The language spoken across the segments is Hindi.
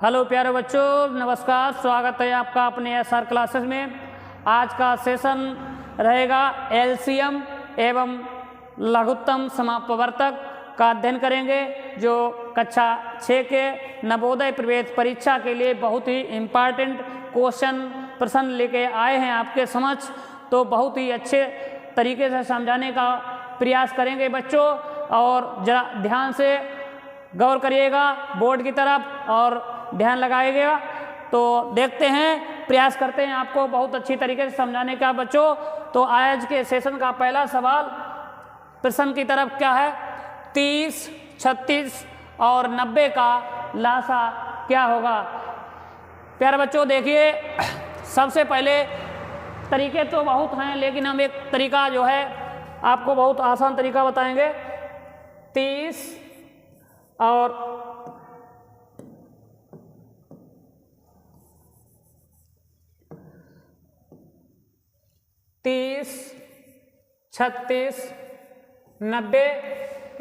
हेलो प्यारे बच्चों, नमस्कार। स्वागत है आपका अपने एसआर क्लासेस में। आज का सेशन रहेगा एलसीएम एवं लघुत्तम समापवर्तक का अध्ययन करेंगे, जो कक्षा 6 के नवोदय प्रवेश परीक्षा के लिए बहुत ही इम्पॉर्टेंट प्रश्न लेके आए हैं आपके समक्ष। तो बहुत ही अच्छे तरीके से समझाने का प्रयास करेंगे बच्चों, और जरा ध्यान से गौर करिएगा बोर्ड की तरफ और ध्यान लगाइएगा। तो देखते हैं, प्रयास करते हैं आपको बहुत अच्छी तरीके से समझाने का बच्चों। तो आज के सेशन का पहला सवाल प्रश्न की तरफ क्या है, 30, 36 और 90 का लासा क्या होगा। प्यारे बच्चों देखिए, सबसे पहले तरीके तो बहुत हैं, लेकिन हम एक तरीका जो है आपको बहुत आसान तरीका बताएंगे। 30 और 30, 36, 90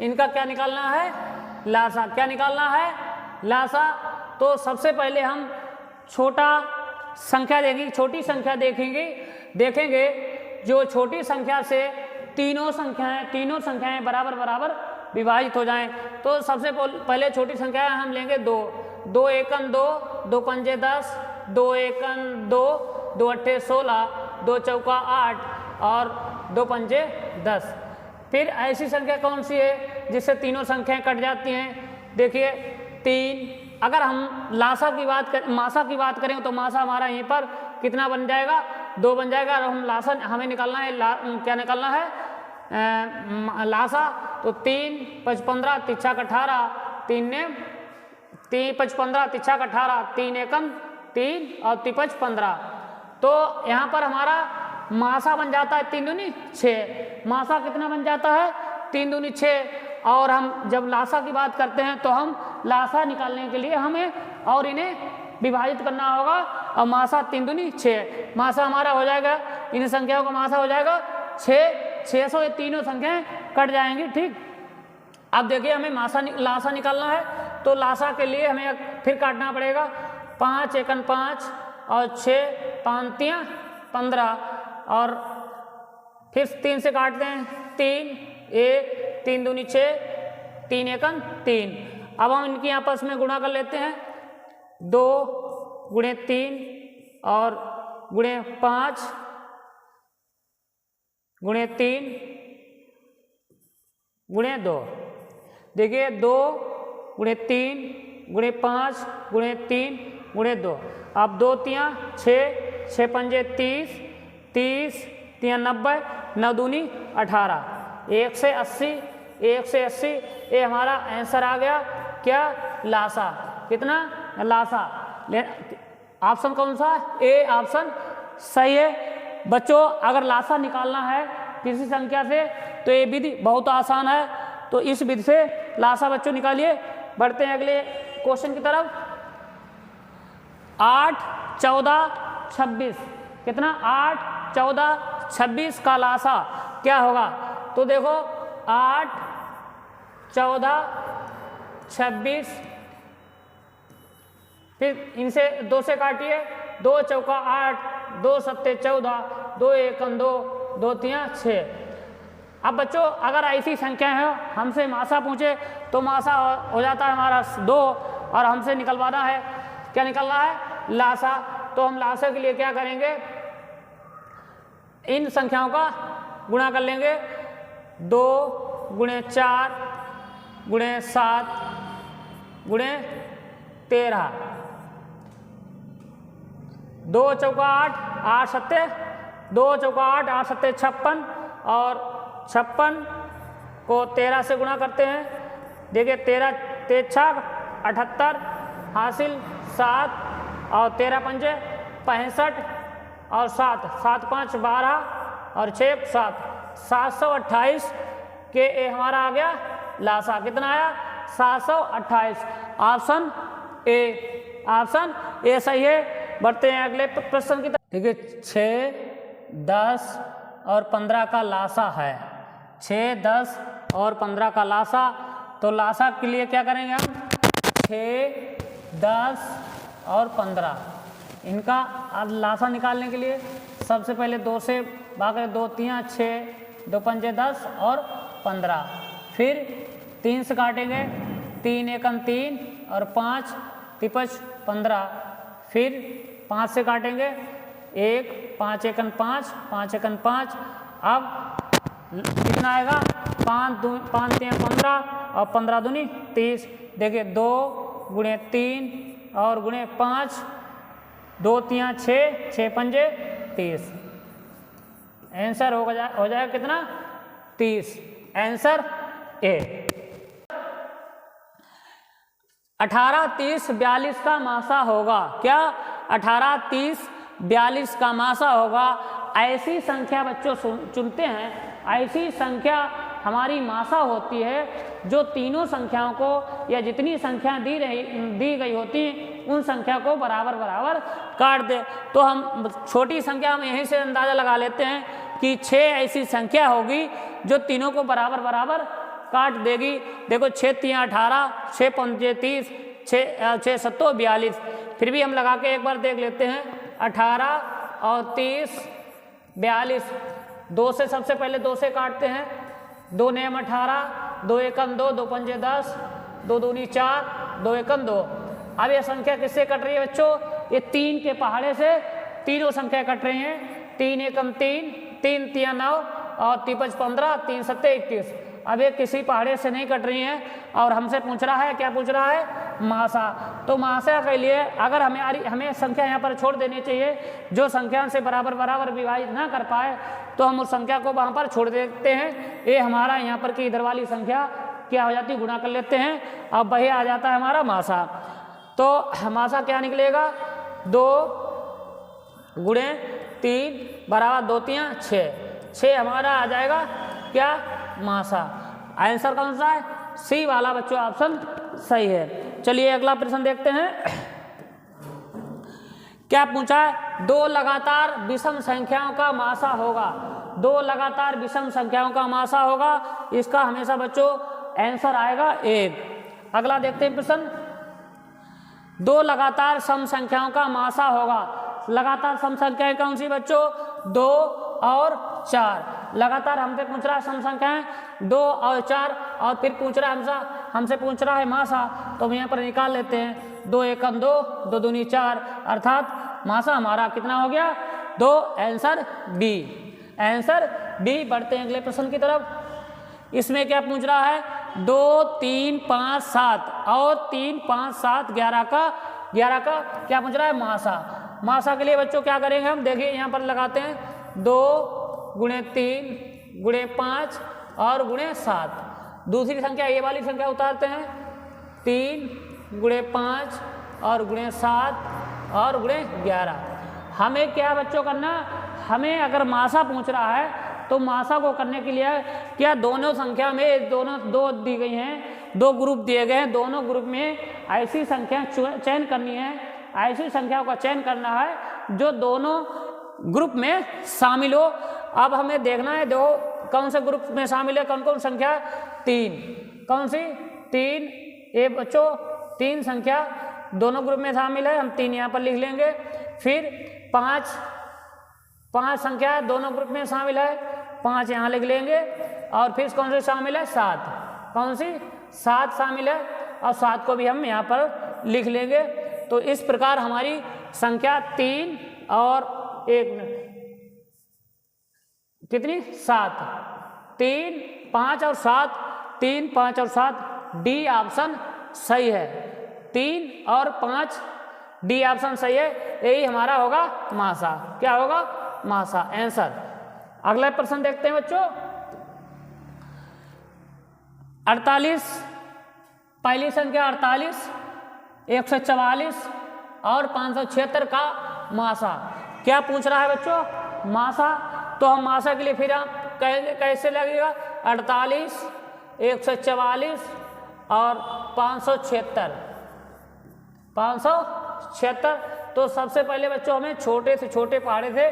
इनका क्या निकालना है, लासा। क्या निकालना है, लासा। तो सबसे पहले हम छोटा संख्या देखेंगे, छोटी संख्या देखेंगे जो छोटी संख्या से तीनों संख्याएं बराबर बराबर विभाजित हो जाएं। तो सबसे पहले छोटी संख्या हम लेंगे 2, 2 एकन 2, 2 पंजे 10, 2 एकन 2, 2 अट्ठे 16, 2 चौका 8 और 2 पंजे 10। फिर ऐसी संख्या कौन सी है जिससे तीनों संख्याएं कट जाती हैं। देखिए 3, अगर हम मासा की बात करें तो मासा हमारा यहीं पर कितना बन जाएगा, 2 बन जाएगा। और हम लासा हमें निकालना है, क्या निकालना है, लासा। तो 3, 5, 15, 3 18, 3 ने 3, 5, 15, 3 18, 3 एकम 3 और 3, 5, 15। तो यहाँ पर हमारा मासा बन जाता है 3 दूनी 6। मासा कितना बन जाता है, 3 दूनी 6। और हम जब लासा की बात करते हैं तो हम लासा निकालने के लिए हमें और इन्हें विभाजित करना होगा। और मासा 3 दूनी 6, मासा हमारा हो जाएगा, इन संख्याओं का मासा हो जाएगा 600। ये तीनों संख्याएं कट जाएंगी। ठीक, अब देखिए हमें लासा निकालना है। तो लासा के लिए हमें फिर काटना पड़ेगा। 5 एकन 5 और 6 5 3 15 और फिर 3 से काटते हैं, 3 3 दूनी 6, 3 एकन 3। अब हम इनकी आपस में गुणा कर लेते हैं। 2 गुणे 3 और गुणे 5 गुणे 3 गुणे 2। देखिए 2 गुणे 3 गुणे 5 गुणे 3 गुणे 2। अब 2 3 6, 6 पंजे 30, 30 3 90, 9 दूनी 18, 1 से 80। ये हमारा आंसर आ गया, क्या, लासा। कितना, लासा। ऑप्शन कौन सा है, ए ऑप्शन सही है बच्चों। अगर लासा निकालना है किसी संख्या से तो ये विधि बहुत आसान है। तो इस विधि से लासा बच्चों निकालिए। बढ़ते हैं अगले क्वेश्चन की तरफ। 8, 14, 26 कितना, 8, 14, 26 का लासा क्या होगा। तो देखो 8, 14, 26, फिर इनसे 2 से काटिए, 2 चौका 8, 2 सत्ते 14, 2 एकम 2, 2 3 6। अब बच्चों अगर ऐसी संख्या है हमसे मासा पूछे तो मासा हो जाता है हमारा 2, और हमसे निकलवाना है, क्या निकलना है, लासा। तो हम लासा के लिए क्या करेंगे, इन संख्याओं का गुणा कर लेंगे। 2 गुणे 4 गुणे 7 गुणे 13, 2 चौका 8, 8 सत्ते 2 चौका 8, 8 सत्ते 56 और 56 को 13 से गुणा करते हैं। देखिए 13 6 78 हासिल 7 और 13 पंजे 65 और 7 7 5 12 और 6 7, 728 के ए हमारा आ गया लासा। कितना आया, 728। ऑप्शन ए सही है। बढ़ते हैं अगले प्रश्न की तरफ। देखिए 6, 10 और 15 का लासा है। 6, 10 और 15 का लासा। तो लासा के लिए क्या करेंगे हम, 6, 10 और 15। इनका लासा निकालने के लिए सबसे पहले 2 से भागे, 2 3 6, 2 5 10 और 15। फिर 3 से काटेंगे, 3 1 3 और 5 3 15। फिर 5 से काटेंगे, 1 5 1 5 5 1 5। अब कितना आएगा, 5 3 15 और 15 दूनी 30। देखिए 2 गुणे 3 और गुणे 5, 2 3 6, 6 5 30। आंसर हो जाएगा कितना, 30। Answer A. 18 30 42 का मासा होगा। क्या 18 30 42 का मासा होगा? ऐसी संख्या बच्चों चुनते हैं, ऐसी संख्या हमारी मासा होती है जो तीनों संख्याओं को या जितनी संख्या दी गई होती उन संख्या को बराबर बराबर काट दे। तो हम छोटी संख्या हम यहीं से अंदाज़ा लगा लेते हैं कि 6 ऐसी संख्या होगी जो तीनों को बराबर बराबर काट देगी। देखो 6 3 18, 6 5 30, 6 7 42। फिर भी हम लगा के एक बार देख लेते हैं। 18 और 30 42। 2 से सबसे पहले 2 से काटते हैं। 2 9 18, 2 1 2, 2 5 10, 2 दूनी 4, 2 1 2। अब यह संख्या किससे कट रही है बच्चों? ये 3 के पहाड़े से तीनों संख्या कट रही हैं। 3 1 3, 3 3 9 और 3 5 15, 3 7 21। अब ये किसी पहाड़े से नहीं कट रही हैं और हमसे पूछ रहा है, क्या पूछ रहा है? मासा। तो मासा के लिए अगर हमें संख्या यहाँ पर छोड़ देनी चाहिए, जो संख्या से बराबर बराबर विभाजित ना कर पाए तो हम उस संख्या को वहाँ पर छोड़ देते हैं। ये हमारा यहाँ पर की इधर वाली संख्या क्या हो जाती है, गुणा कर लेते हैं। अब वही आ जाता है हमारा मासा। तो मासा क्या निकलेगा? 2 गुणे 3 बराबर 2 3 6। 6 हमारा आ जाएगा क्या? मासा। आंसर कौन सा है? सी वाला बच्चों ऑप्शन सही है। चलिए अगला प्रश्न देखते हैं। क्या पूछा है? 2 लगातार विषम संख्याओं का मासा होगा। 2 लगातार विषम संख्याओं का मासा होगा। इसका हमेशा बच्चों आंसर आएगा 1। अगला देखते हैं प्रश्न। 2 लगातार सम संख्याओं का मासा होगा। लगातार सम संख्याएं कौन सी बच्चों? 2 और 4। लगातार हमसे पूछ रहा है सम संख्याएं 2 और 4 और फिर हमसे पूछ रहा है मासा। तो हम यहाँ पर निकाल लेते हैं। 2 1 2, 2 दूनी 4, अर्थात मासा हमारा कितना हो गया? 2। Answer B. Answer B. बढ़ते हैं अगले प्रश्न की तरफ। इसमें क्या पूछ रहा है? 2 3 5 7 और 3 5 7 11 का क्या पूछ रहा है? मासा। मासा के लिए बच्चों क्या करेंगे हम? देखिए यहाँ पर लगाते हैं। 2 गुणे 3 गुणे 5 और गुणे 7। दूसरी संख्या ये वाली संख्या उतारते हैं। 3 गुणे 5 और गुणे 7 और गुणे 11। हमें क्या बच्चों करना? हमें अगर मासा पूछ रहा है तो मासा को करने के लिए क्या दोनों संख्या में दो दी गई हैं, 2 ग्रुप दिए गए हैं। दोनों ग्रुप में ऐसी संख्या चयन करनी है, ऐसी संख्याओं का चयन करना है जो दोनों ग्रुप में शामिल हो। अब हमें देखना है देखो कौन से ग्रुप में शामिल है, कौन कौन संख्या? 3। कौन सी? 3। ये बच्चों 3 संख्या दोनों ग्रुप में शामिल है, हम 3 यहाँ पर लिख लेंगे। फिर 5 संख्या दोनों ग्रुप में शामिल है, 5 यहाँ लिख लेंगे। और फिर कौन सी शामिल है? 7। कौन सी? 7 शामिल है और 7 को भी हम यहाँ पर लिख लेंगे। तो इस प्रकार हमारी संख्या 3 और 1 कितनी? 7। 3 5 और 7, 3 5 और 7, डी ऑप्शन सही है। 3 और 5 डी ऑप्शन सही है। यही हमारा होगा मासा। क्या होगा? मासा। आंसर। अगला प्रश्न देखते हैं बच्चों। 48, पहली संख्या 48, 144 और 576 का मासा। क्या पूछ रहा है बच्चों? मासा। तो हम मासा के लिए फिर हम कैसे लगेगा? 48, 144 और 576। 576। तो सबसे पहले बच्चों हमें छोटे से छोटे पहाड़े से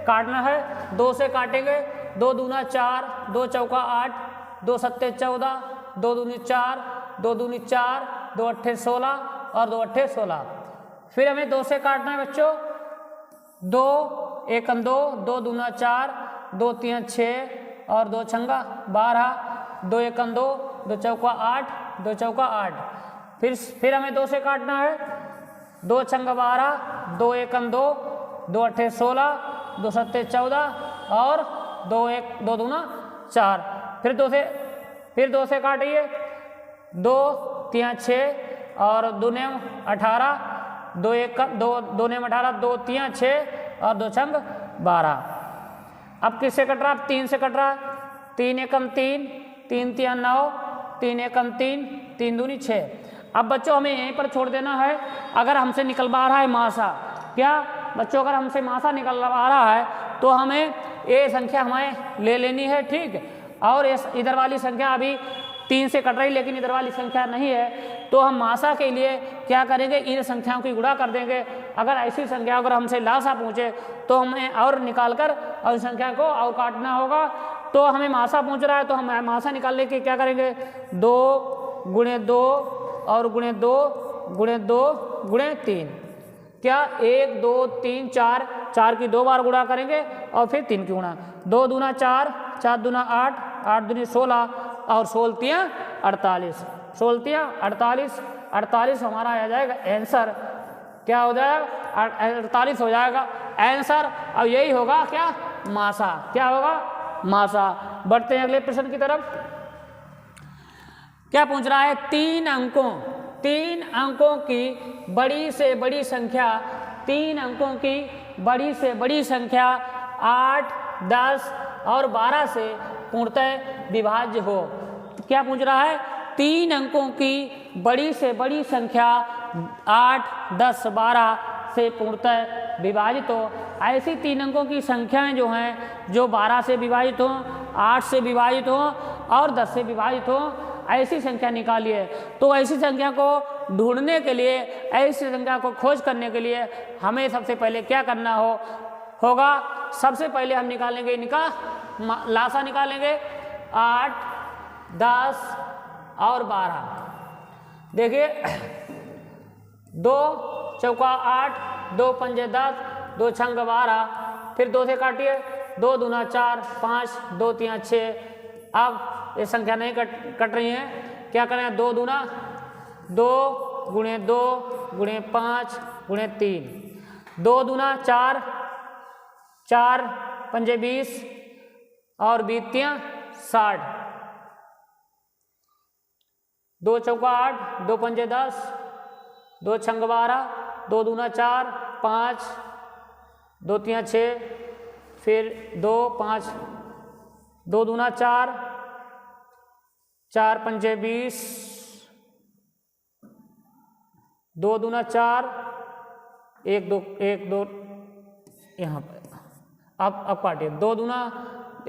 काटना है। 2 से काटेंगे। 2 दूना 4, 2 चौका 8, 2 सत्ते 14, 2 दूनी 4, 2 दूनी 4, 2 अट्ठे 16 और 2 अट्ठे 16। फिर हमें 2 से काटना है बच्चों। 2 एकम 2, 2 दूना 4, 2 तिया 6 और 2 छंगा 12, 2 एकम 2, 2 चौका 8, 2 चौका 8। फिर हमें 2 से काटना है। 2 छंगा 12, 2 एकम 2, 2 अट्ठे 16, 2 सत्ते 14 और 2 दूना 4। फिर 2 से काटिए। 2 तिया 6 और 2 नेम 18, 2 नेम 18, 2 तिया 6 और 2 छंग 12। अब किससे कट रहा? अब 3 से कट रहा। 3 एकम 3, 3 तिया 9, 3 एकम 3, 3 दूनी 6। अब बच्चों हमें यहीं पर छोड़ देना है। अगर हमसे निकलवा रहा है मासा, क्या बच्चों अगर हमसे मासा निकलवा रहा है तो हमें ये संख्या हमें ले लेनी है, ठीक। और इधर वाली संख्या अभी 3 से कट रही लेकिन इधर वाली संख्या नहीं है, तो हम मासा के लिए क्या करेंगे, इन संख्याओं की गुणा कर देंगे। अगर ऐसी संख्या अगर हमसे लासा पूछे तो हमें और निकाल कर और संख्या को और काटना होगा। तो हमें मासा पूछ रहा है तो हम मासा निकालने के क्या करेंगे, 2 गुणे 2 और गुणे 2 गुणे 2 गुणे 3। क्या 1 2 3 4, 4 की 2 बार गुणा करेंगे और फिर 3 की गुणा। 2 दूना 4, 4 दूना 8, 8 दूनी 16 और 16 तिया 48, 16 तिया 48, 48 हमारा आ जाएगा आंसर। क्या हो जाएगा? 48 हो जाएगा आंसर। अब यही होगा क्या, मासा। क्या होगा? मासा। बढ़ते हैं अगले प्रश्न की तरफ। क्या पूछ रहा है? 3 अंकों की बड़ी से बड़ी संख्या, 3 अंकों की बड़ी से बड़ी संख्या 8, 10 और 12 से पूर्णतः विभाज्य हो। क्या पूछ रहा है? 3 अंकों की बड़ी से बड़ी संख्या 8, 10, 12 से पूर्णतः विभाजित हो। ऐसी 3 अंकों की संख्याएं जो हैं, जो 12 से विभाजित हो, 8 से विभाजित हो और 10 से विभाजित हो, ऐसी संख्या निकालिए। तो ऐसी संख्या को ढूंढने के लिए, ऐसी संख्या को खोज करने के लिए हमें सबसे पहले क्या करना होगा? सबसे पहले हम निकालेंगे इनका लासा निकालेंगे। 8, 10 और 12। देखिए 2 चौका 8, 2 पंजे 10, 2 छंग 12। फिर 2 से काटिए। 2 दूना 4, 5, 2 तिया 6। अब ये संख्या नहीं कट रही है, क्या करें? 2 दूना 2 गुणे 2 गुणे 5 गुणे 3। 2 दूना 4, 4 पंजे 20 और 20 तिया 60। 2 चौका 8, 2 पंजे 10, 2 छंग 12, 2 दूना 4, 5, 2 तिया 6। फिर 2 5, 2 दूना 4, 4 पंजे 20, 2 दूना 4, 1 2 यहाँ पर। अब काटिए। 2 दूना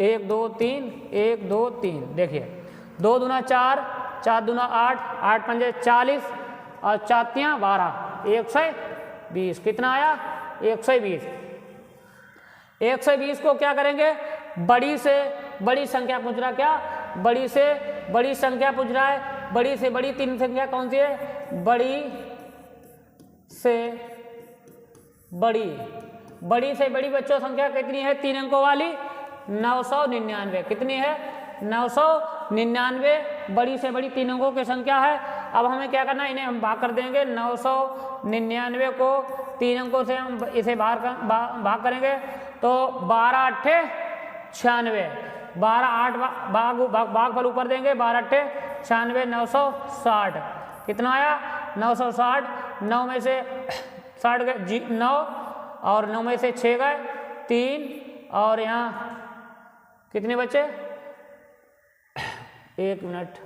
1 2 3, 1 2 3। देखिए 2 दूना 4, 4 दूना 8, 8 पंजे 40 और 4 तिया 12, 120। कितना आया? 120। 120 को क्या करेंगे? बड़ी से बड़ी संख्या पूछ रहा है। क्या? बड़ी से बड़ी संख्या पूछ रहा है। बड़ी से बड़ी 3 संख्या कौन सी है? बड़ी से बड़ी बच्चों संख्या कितनी है? 3 अंकों वाली 999। कितनी है? 999 बड़ी से बड़ी 3 अंकों की संख्या है। अब हमें क्या करना है? इन्हें हम भाग कर देंगे। 999 को 3 अंकों से हम इसे भाग करेंगे तो 12 अट्ठे 96, 12 8 भाग पर ऊपर देंगे। 12 अट्ठे 96, 960। कितना आया? 960। 9 में से 60 गए 9 और 9 में से 6 गए 3 और यहाँ कितने बचे? 1 मिनट।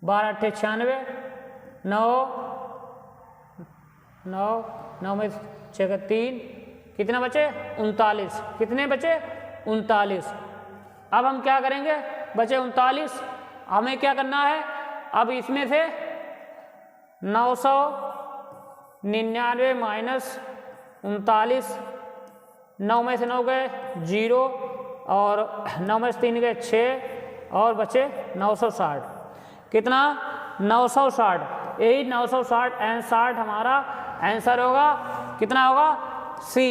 12 अट्ठे 96, 9 में 6 गए 3, कितना बचे? 39। कितने बचे? 39। अब हम क्या करेंगे? बचे 39। हमें क्या करना है? अब इसमें से 999 माइनस 39, 9 में से 9 गए 0 और 9 में से 3 गए 6 और बचे 960। कितना? 960। यही 960 एंड 60 हमारा आंसर होगा कितना होगा सी।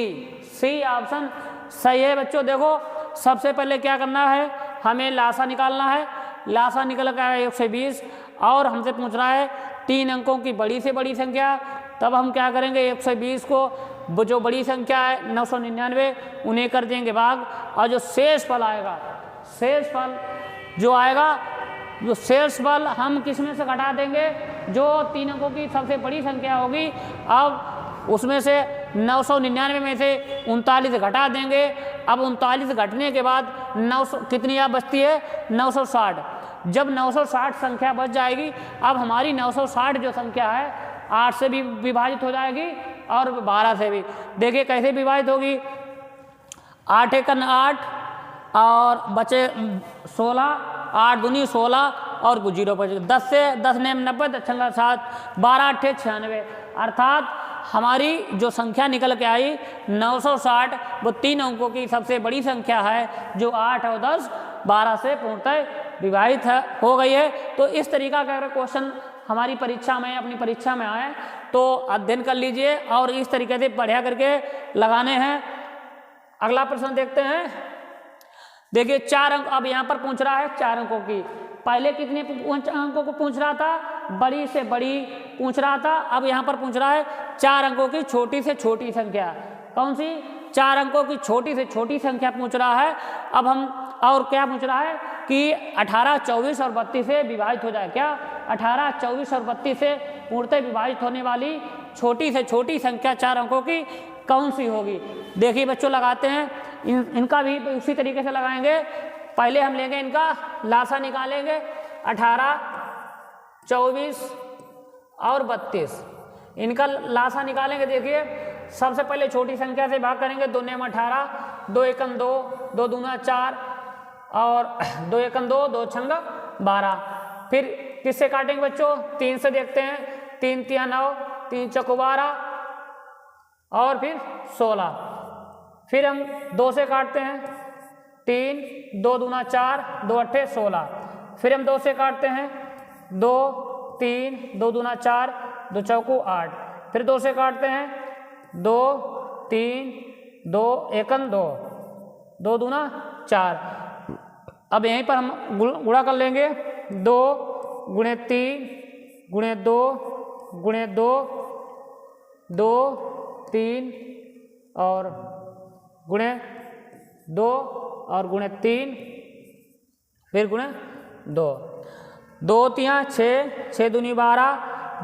सी ऑप्शन सही है बच्चों। देखो सबसे पहले क्या करना है, हमें लासा निकालना है। लासा निकल कर आया 120 और हमसे पूछ रहा है 3 अंकों की बड़ी से बड़ी संख्या। तब हम क्या करेंगे, 120 को वो जो बड़ी संख्या है 999 उन्हें कर देंगे भाग, और जो शेष फल आएगा, शेष फल जो आएगा, जो शेष फल हम किस में से घटा देंगे, जो 3 अंकों की सबसे बड़ी संख्या होगी। अब उसमें से 999 में से 39 घटा देंगे। अब 39 घटने के बाद 900 कितनी आप बचती है 960। जब 960 संख्या बच जाएगी, अब हमारी 960 जो संख्या है 8 से भी विभाजित हो जाएगी और 12 से भी। देखिए कैसे विभाजित होगी, 8 एकन 8 और बचे 16, 8 दूनी 16 और 0 बचे 10 से 10 नेम 90, 10 7, 12 8 96। अर्थात हमारी जो संख्या निकल के आई 960, वो 3 अंकों की सबसे बड़ी संख्या है, जो 8 और 10 12 से पूर्णतः विभाजित हो गई है। तो इस तरीका का अगर क्वेश्चन हमारी परीक्षा में, अपनी परीक्षा में आए तो अध्ययन कर लीजिए और इस तरीके से पढ़ा करके लगाने हैं। अगला प्रश्न देखते हैं। देखिए 4 अंक अब यहाँ पर पूछ रहा है 4 अंकों की। पहले कितने अंकों को पूछ रहा था, बड़ी से बड़ी पूछ रहा था। अब यहाँ पर पूछ रहा है 4 अंकों की छोटी से छोटी संख्या। कौन सी? 4 अंकों की छोटी से छोटी संख्या पूछ रहा है। अब हम और क्या पूछ रहा है कि 18, 24 और 32 से विभाजित हो जाए। क्या 18, 24 और 32 से पूर्णतः विभाजित होने वाली छोटी से छोटी संख्या 4 अंकों की कौन सी होगी? देखिए बच्चों लगाते हैं, इनका भी उसी तरीके से लगाएंगे। पहले हम लेंगे इनका लासा निकालेंगे, 18, 24 और 32 इनका लासा निकालेंगे। देखिए सबसे पहले छोटी संख्या से भाग करेंगे, 2 नेम 18, 2 एकम 2, 2 दूना 4 और 2 एकम 2, 2 छंगा 12। फिर किससे काटेंगे बच्चों? 3 से देखते हैं, 3 तिया 9, 3 चौको 12 और फिर 16। फिर हम 2 से काटते हैं, 3, 2 दूना 4, 2 अट्ठे 16। फिर हम 2 से काटते हैं, 2, 3, 2 दूना 4, 2 चौको 8। फिर 2 से काटते हैं, 2, 3, 2 एकन 2, 2 दूना 4। अब यहीं पर हम गुणा कर लेंगे, 2 गुणे 3 गुणे 2 गुणे 2, 2 3 और गुणे 2 और गुणे 3 फिर गुणे 2, 2 तिया 6, 6 दूनी 12,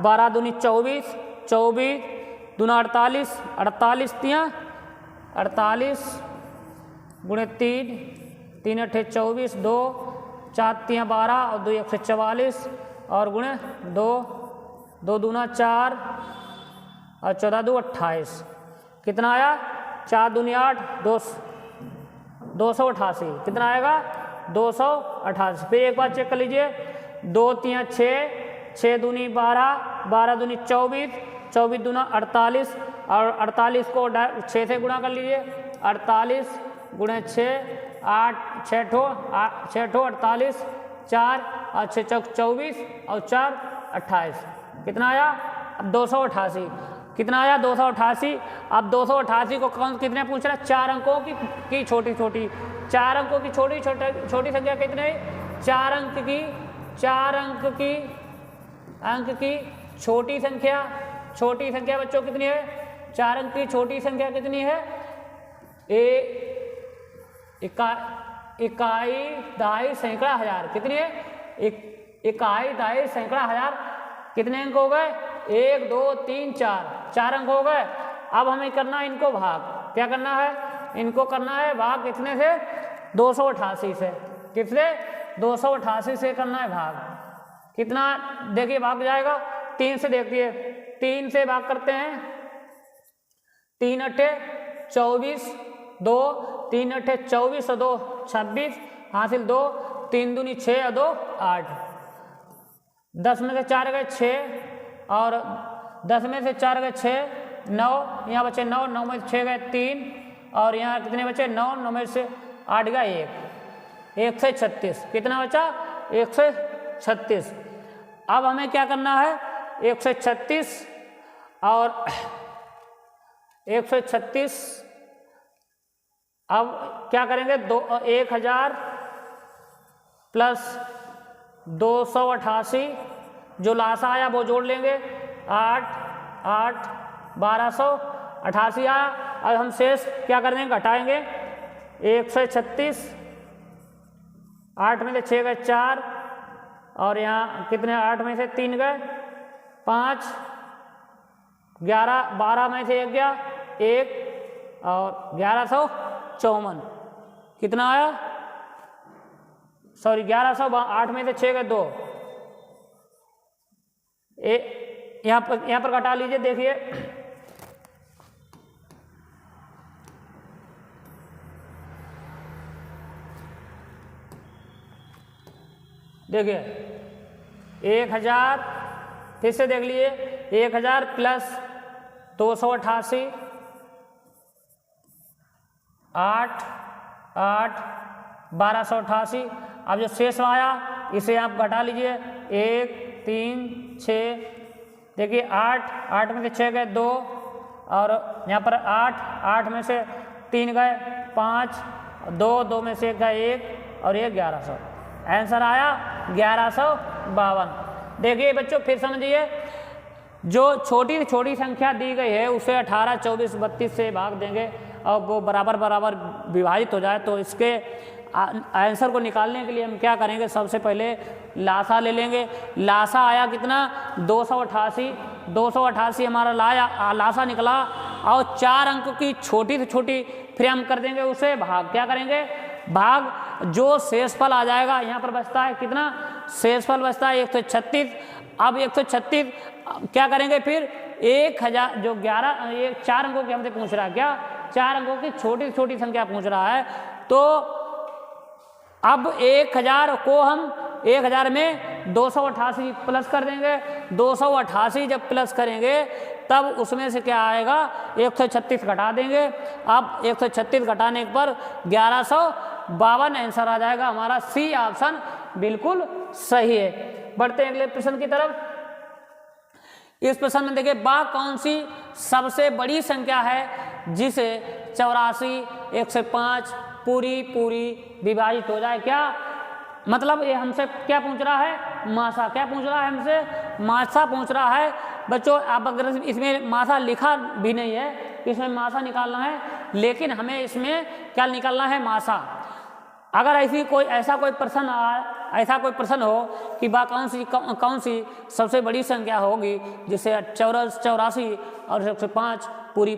12 दूनी 24, 24 दूना 48, 48 तिया 48 गुणे 3, 3 अट्ठे 24, 2 4 तिया 12 और 2 144 और गुणे 2, 2 दूना 4 और 14 2 28। कितना आया? 4 दूनी 8, 288। कितना आएगा? 288। फिर एक बार चेक कर लीजिए, 2 तिया 6, 6 दूनी 12, 12 दूनी 24, 24 दूना 48 और 48 को 6 से गुणा कर लीजिए, 48 गुणे 6, 8 6 ठो 48, 4 और 6 चौक 24 और 4 28। कितना आया? 288। कितना आया? 288। अब 288 को कौन कितने पूछ रहा है? 4 अंकों की छोटी छोटी, 4 अंकों की छोटी संख्या कितने? 4 अंक की छोटी संख्या बच्चों कितनी है? 4 अंक की छोटी संख्या कितनी है? इकाई दहाई सैकड़ा हजार। कितनी है? इकाई दहाई सैकड़ा हजार। कितने अंक हो गए? 1 2 3 4, 4 अंक हो गए। अब हमें करना है इनको भाग। क्या करना है? इनको करना है भाग कितने से? 288 से। किससे? 288 से करना है भाग। कितना देखिए भाग जाएगा? 3 से देखिए, 3 से भाग करते हैं, 3 अट्ठे 24, 2 3 अट्ठे 24 और 2 26 हासिल 2, 3 दूनी 6 और 2 8। 10 में से 4 गए 6 और 10 में से 4 गए 6, 9 यहाँ बचे 9, 9 में से 6 गए 3 और यहाँ कितने बचे? 9, 9 में से 8 गया 1, 136। कितना बचा? 136। अब हमें क्या करना है? 136 और 136। अब क्या करेंगे, 1000 प्लस 288, जो लासा आया वो जोड़ लेंगे, 8 8 1288 आया। अब हम शेष क्या कर देंगे, घटाएंगे। 136, 8 में से 6 गए 4, और यहाँ कितने, 8 में से 3 गए 5, 11, 12 में से 1 गया 1, और 1154 कितना आया, सॉरी 1100, 8 में से 6 गए 2, यहाँ पर घटा लीजिए। देखिए देखिए 1000, फिर से देख लिए, 1000 प्लस 288, 8 8 1288। अब जो शेष आया इसे आप घटा लीजिए, 1 3 6, देखिए 8 में से 6 गए 2, और यहाँ पर 8 में से 3 गए 5, 2 में से 1 गए 1, और 1 1100। आंसर आया 1152। देखिए बच्चों फिर समझिए, जो छोटी से छोटी संख्या दी गई है उसे 18, 24, 32 से भाग देंगे और वो बराबर बराबर विभाजित हो जाए, तो इसके आंसर को निकालने के लिए हम क्या करेंगे, सबसे पहले लासा ले लेंगे। लासा आया कितना, 288। 288 हमारा लासा निकला, और 4 अंक की छोटी से छोटी फिर हम कर देंगे उसे भाग। क्या करेंगे, भाग, जो शेषफल आ जाएगा यहाँ पर बचता है कितना, शेषफल बचता है 136। अब 136 क्या करेंगे फिर, 1000 जो 4 अंकों की हमसे पूछ रहा है, क्या 4 अंकों की छोटी से छोटी संख्या पूछ रहा है, तो अब 1000 को हम 1000 में 288 प्लस कर देंगे। 288 जब प्लस करेंगे तब उसमें से क्या आएगा, 136 घटा देंगे। अब 136 घटाने पर 1152 आंसर आ जाएगा हमारा। सी ऑप्शन बिल्कुल सही है। बढ़ते हैं अगले प्रश्न की तरफ। इस प्रश्न में देखिए, बा कौन सी सबसे बड़ी संख्या है जिसे 84, 105 पूरी विभाजित हो जाए। क्या मतलब, ये हमसे क्या पूछ रहा है, मासा। क्या पूछ रहा है हमसे, मासा पूछ रहा है। बच्चों आप अगर इसमें मासा लिखा भी नहीं है कि इसमें मासा निकालना है, लेकिन हमें इसमें क्या निकालना है, मासा। अगर ऐसा कोई प्रश्न हो कि बा कौन सी सबसे बड़ी संख्या होगी जिसे 84 और 105 पूरी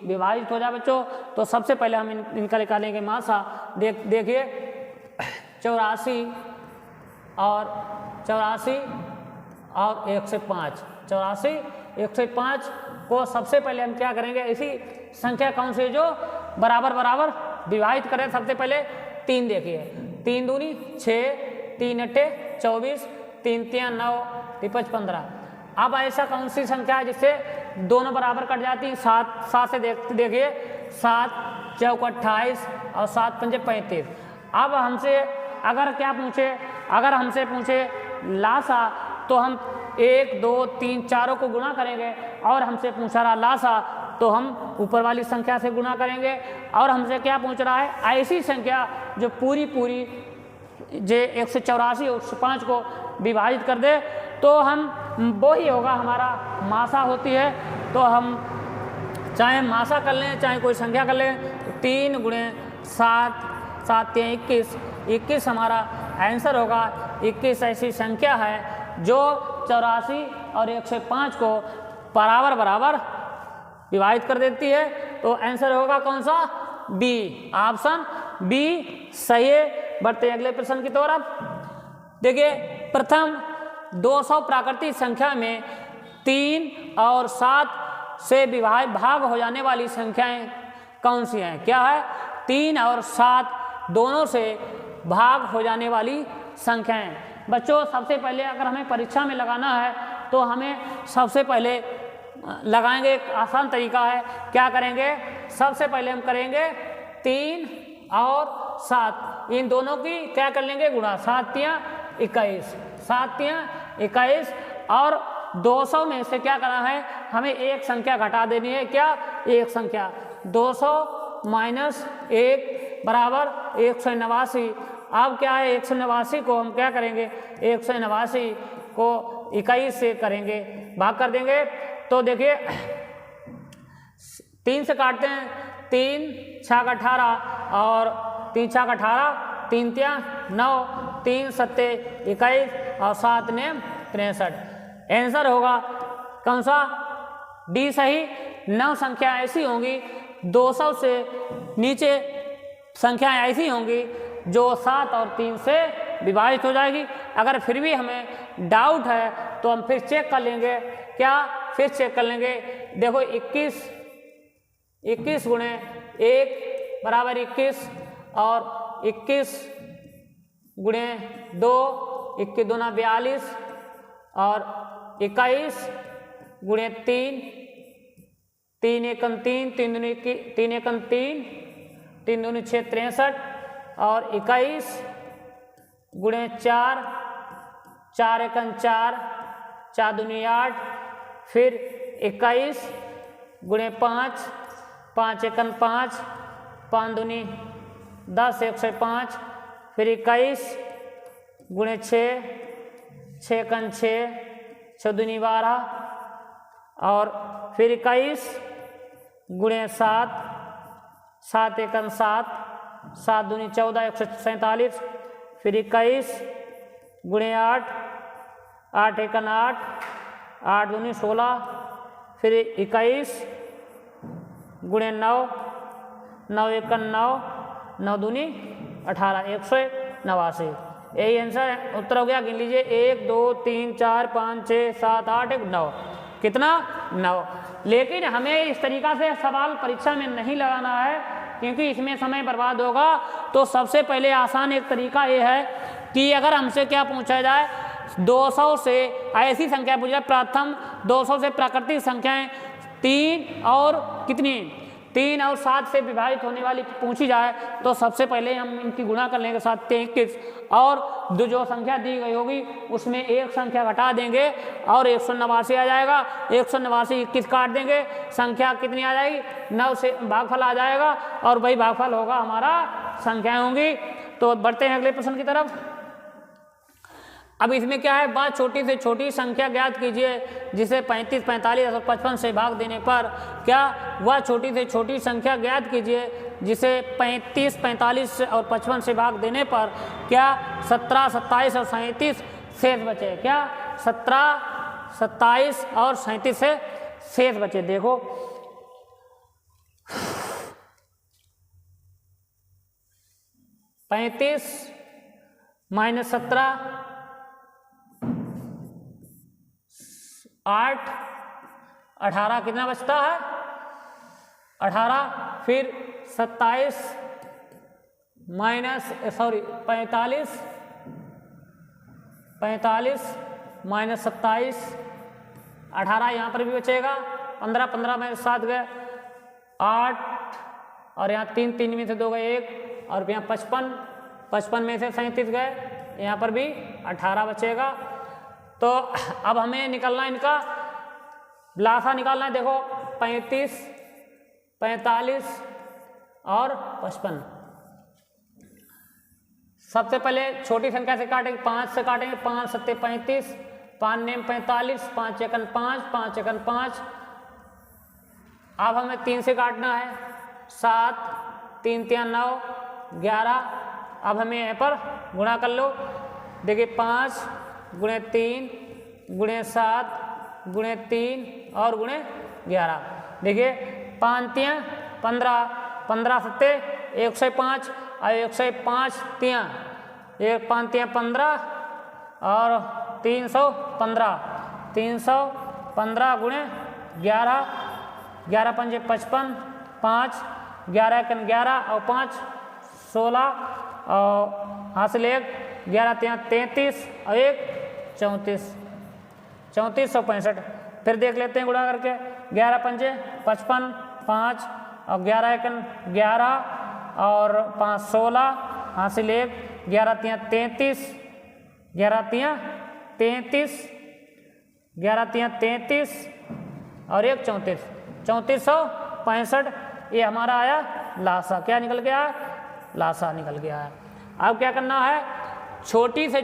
विभाजित हो जाए बच्चों, तो सबसे पहले हम इनका निकालेंगे मासा। देखिए 84 और 105, 84 105 को सबसे पहले हम क्या करेंगे, ऐसी संख्या कौन सी जो बराबर विभाजित करें। सबसे पहले 3 देखिए, 3 दूनी 6, 3 अट्ठे 24, 3 तियां 9, 5 15। अब ऐसा कौन सी संख्या है जिससे दोनों बराबर कट जाती हैं। 7 से देखिए, 7 चौक 28 और 7 पंजे 35। अब हमसे अगर हमसे पूछे लासा, तो हम 1 2 3 4 को गुणा करेंगे, और हमसे पूछा रहा लासा तो हम ऊपर वाली संख्या से गुणा करेंगे। और हमसे क्या पूछ रहा है, ऐसी संख्या जो पूरी जे 184 और 105 को विभाजित कर दे, तो हम वो ही होगा हमारा मासा होती है। तो हम चाहे मासा कर लें चाहे कोई संख्या कर लें, 3 गुणे 7, 7 तियां 21, 21 हमारा आंसर होगा। 21 ऐसी संख्या है जो 84 और 105 को बराबर विभाजित कर देती है। तो आंसर होगा कौन सा, बी, ऑप्शन बी सही है। बढ़ते हैं अगले प्रश्न की तरफ। देखिए, प्रथम 200 प्राकृतिक संख्या में 3 और 7 से भाग हो जाने वाली संख्याएं कौन सी हैं। क्या है, 3 और 7 दोनों से भाग हो जाने वाली संख्याएं। बच्चों सबसे पहले अगर हमें परीक्षा में लगाना है तो हमें सबसे पहले लगाएंगे, एक आसान तरीका है। क्या करेंगे, सबसे पहले हम करेंगे 3 और 7, इन दोनों की क्या कर लेंगे, गुणा। 7 तियां 21, 7 तियां 21, और 200 में से क्या करना है, हमें एक संख्या घटा देनी है। क्या? एक संख्या। 200 माइनस 1 बराबर 189। अब क्या है, 189 को हम क्या करेंगे, 189 को 21 से करेंगे, भाग कर देंगे। तो देखिए 3 से काटते हैं, 3 छक 18 और 3 छक 18, 3 तिया 9, 3 सत्ते 21 और 7 ने 63। आंसर होगा कौन सा? डी सही। 9 संख्या ऐसी होंगी 200 से नीचे संख्याएं ऐसी होंगी जो 7 और 3 से विभाजित हो जाएगी। अगर फिर भी हमें डाउट है तो हम फिर चेक कर लेंगे। क्या? फिर चेक कर लेंगे। देखो 21 गुणे 1 बराबर 21 और 21 गुणे 2, 21 दूना 42 और 21 गुणे 3, 3 एकम 3, 3 दूनी 3, 3 दूनी 6 63 और 21 गुणे 4, 4 एकम 4, 4 दूनी 8, फिर 21 गुणे 5, 5 एकम 5, 5 दूनी 10, 105, फिर 21 गुणे 6, 6 एकम 6, 6 दूनी 12 और फिर 21 गुणे 7, 7 एकम 7, 7 दूनी 14, 147, फिर 21 गुणे 8, 8 एकम 8, 8 दूनी 16, फिर 21 गुणे 9, 9 एकम 9, 9 दूनी 18, 189। यही आंसर है, उत्तर हो गया। गिन लीजिए 1 2 3 4 5 6 7 8 1 9। कितना? 9। लेकिन हमें इस तरीका से सवाल परीक्षा में नहीं लगाना है क्योंकि इसमें समय बर्बाद होगा। तो सबसे पहले आसान एक तरीका ये है कि अगर हमसे क्या पूछा जाए, 200 से ऐसी संख्या पूछा जाए, प्रथम 200 से प्राकृतिक संख्याएं 3 और कितनी, 3 और 7 से विभाजित होने वाली पूछी जाए तो सबसे पहले हम इनकी गुणा कर लेंगे 7 23 और जो संख्या दी गई होगी उसमें एक संख्या घटा देंगे और 189 आ जाएगा। 189 21 काट देंगे, संख्या कितनी आ जाएगी? 9 से भागफल आ जाएगा और वही भागफल होगा हमारा, संख्याएं होंगी। तो बढ़ते हैं अगले प्रश्न की तरफ। अब इसमें क्या है, बहुत छोटी से छोटी संख्या ज्ञात कीजिए जिसे 35 45 और 55 से भाग देने पर क्या, वह छोटी से छोटी संख्या ज्ञात कीजिए जिसे 35 45 और 55 से भाग देने पर क्या 17 27 और 37 शेष बचे। क्या? 17 27 और 37 से शेष बचे। देखो 35 माइनस 17 8 18 कितना बचता है? 18, फिर 27 माइनस 45 माइनस 27, 18 यहाँ पर भी बचेगा, 15 15 में 7 गए 8 और यहाँ 3 3 में से 2 गए 1 और यहाँ 55 55 में से 37 गए, यहाँ पर भी 18 बचेगा। तो अब हमें निकलना है इनका लासा निकालना है। देखो 35 45 और 55। सबसे पहले छोटी संख्या से काटेंगे, 5 से काटेंगे, 5 सत्ते 35, 5 नेम 45, 5 एकन 5, 5 एकन 5। अब हमें 3 से काटना है, 7 3 3 9 11। अब हमें यहाँ पर गुणा कर लो। देखिए 5 गुणे 3 गुणे 7 गुणे 3 और गुणे 11। देखिए 5 3 15, 15 सत्ते 105 और 105 3 1 5 3 15 और 315, 315 गुणे 11, 11 पंजे 55, 5 11 एकन 11 और 5 16 और हासिल 1 11 3 33 और 1 34, 3465। फिर देख लेते हैं गुणा करके, 11 पंजे 55, 5 और 11 एकन 11 और 5 16 हासिल 1 11 3 33, 11 3 33 11 तियाँ 33 और 1 34, 3465। ये हमारा आया लासा। क्या निकल गया? लासा निकल गया है। अब क्या करना है? छोटी से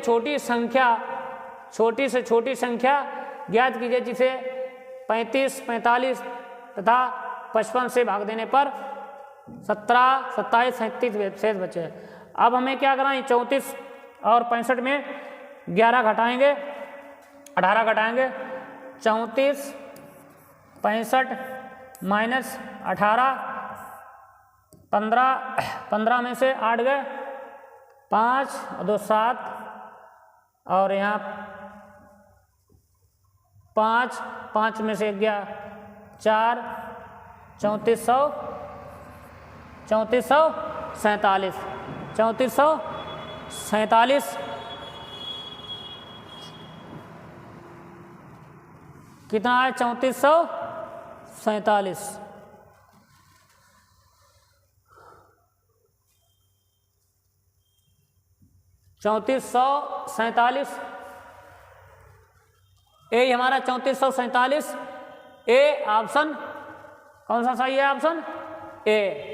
छोटी संख्या ज्ञात कीजिए जिसे 35, 45 तथा 55 से भाग देने पर 17, 27, 37 शेष बचे। अब हमें क्या करना है? 34 और 65 में 11 घटाएंगे, 18 घटाएंगे। 34, 65 माइनस 18, 15 में से 8 गए, 5 और 2 7 और यहाँ 5 में से गया 4, 3447। कितना है? 3447। ए हमारा 3447। ए ऑप्शन कौन सा सही है? Option A.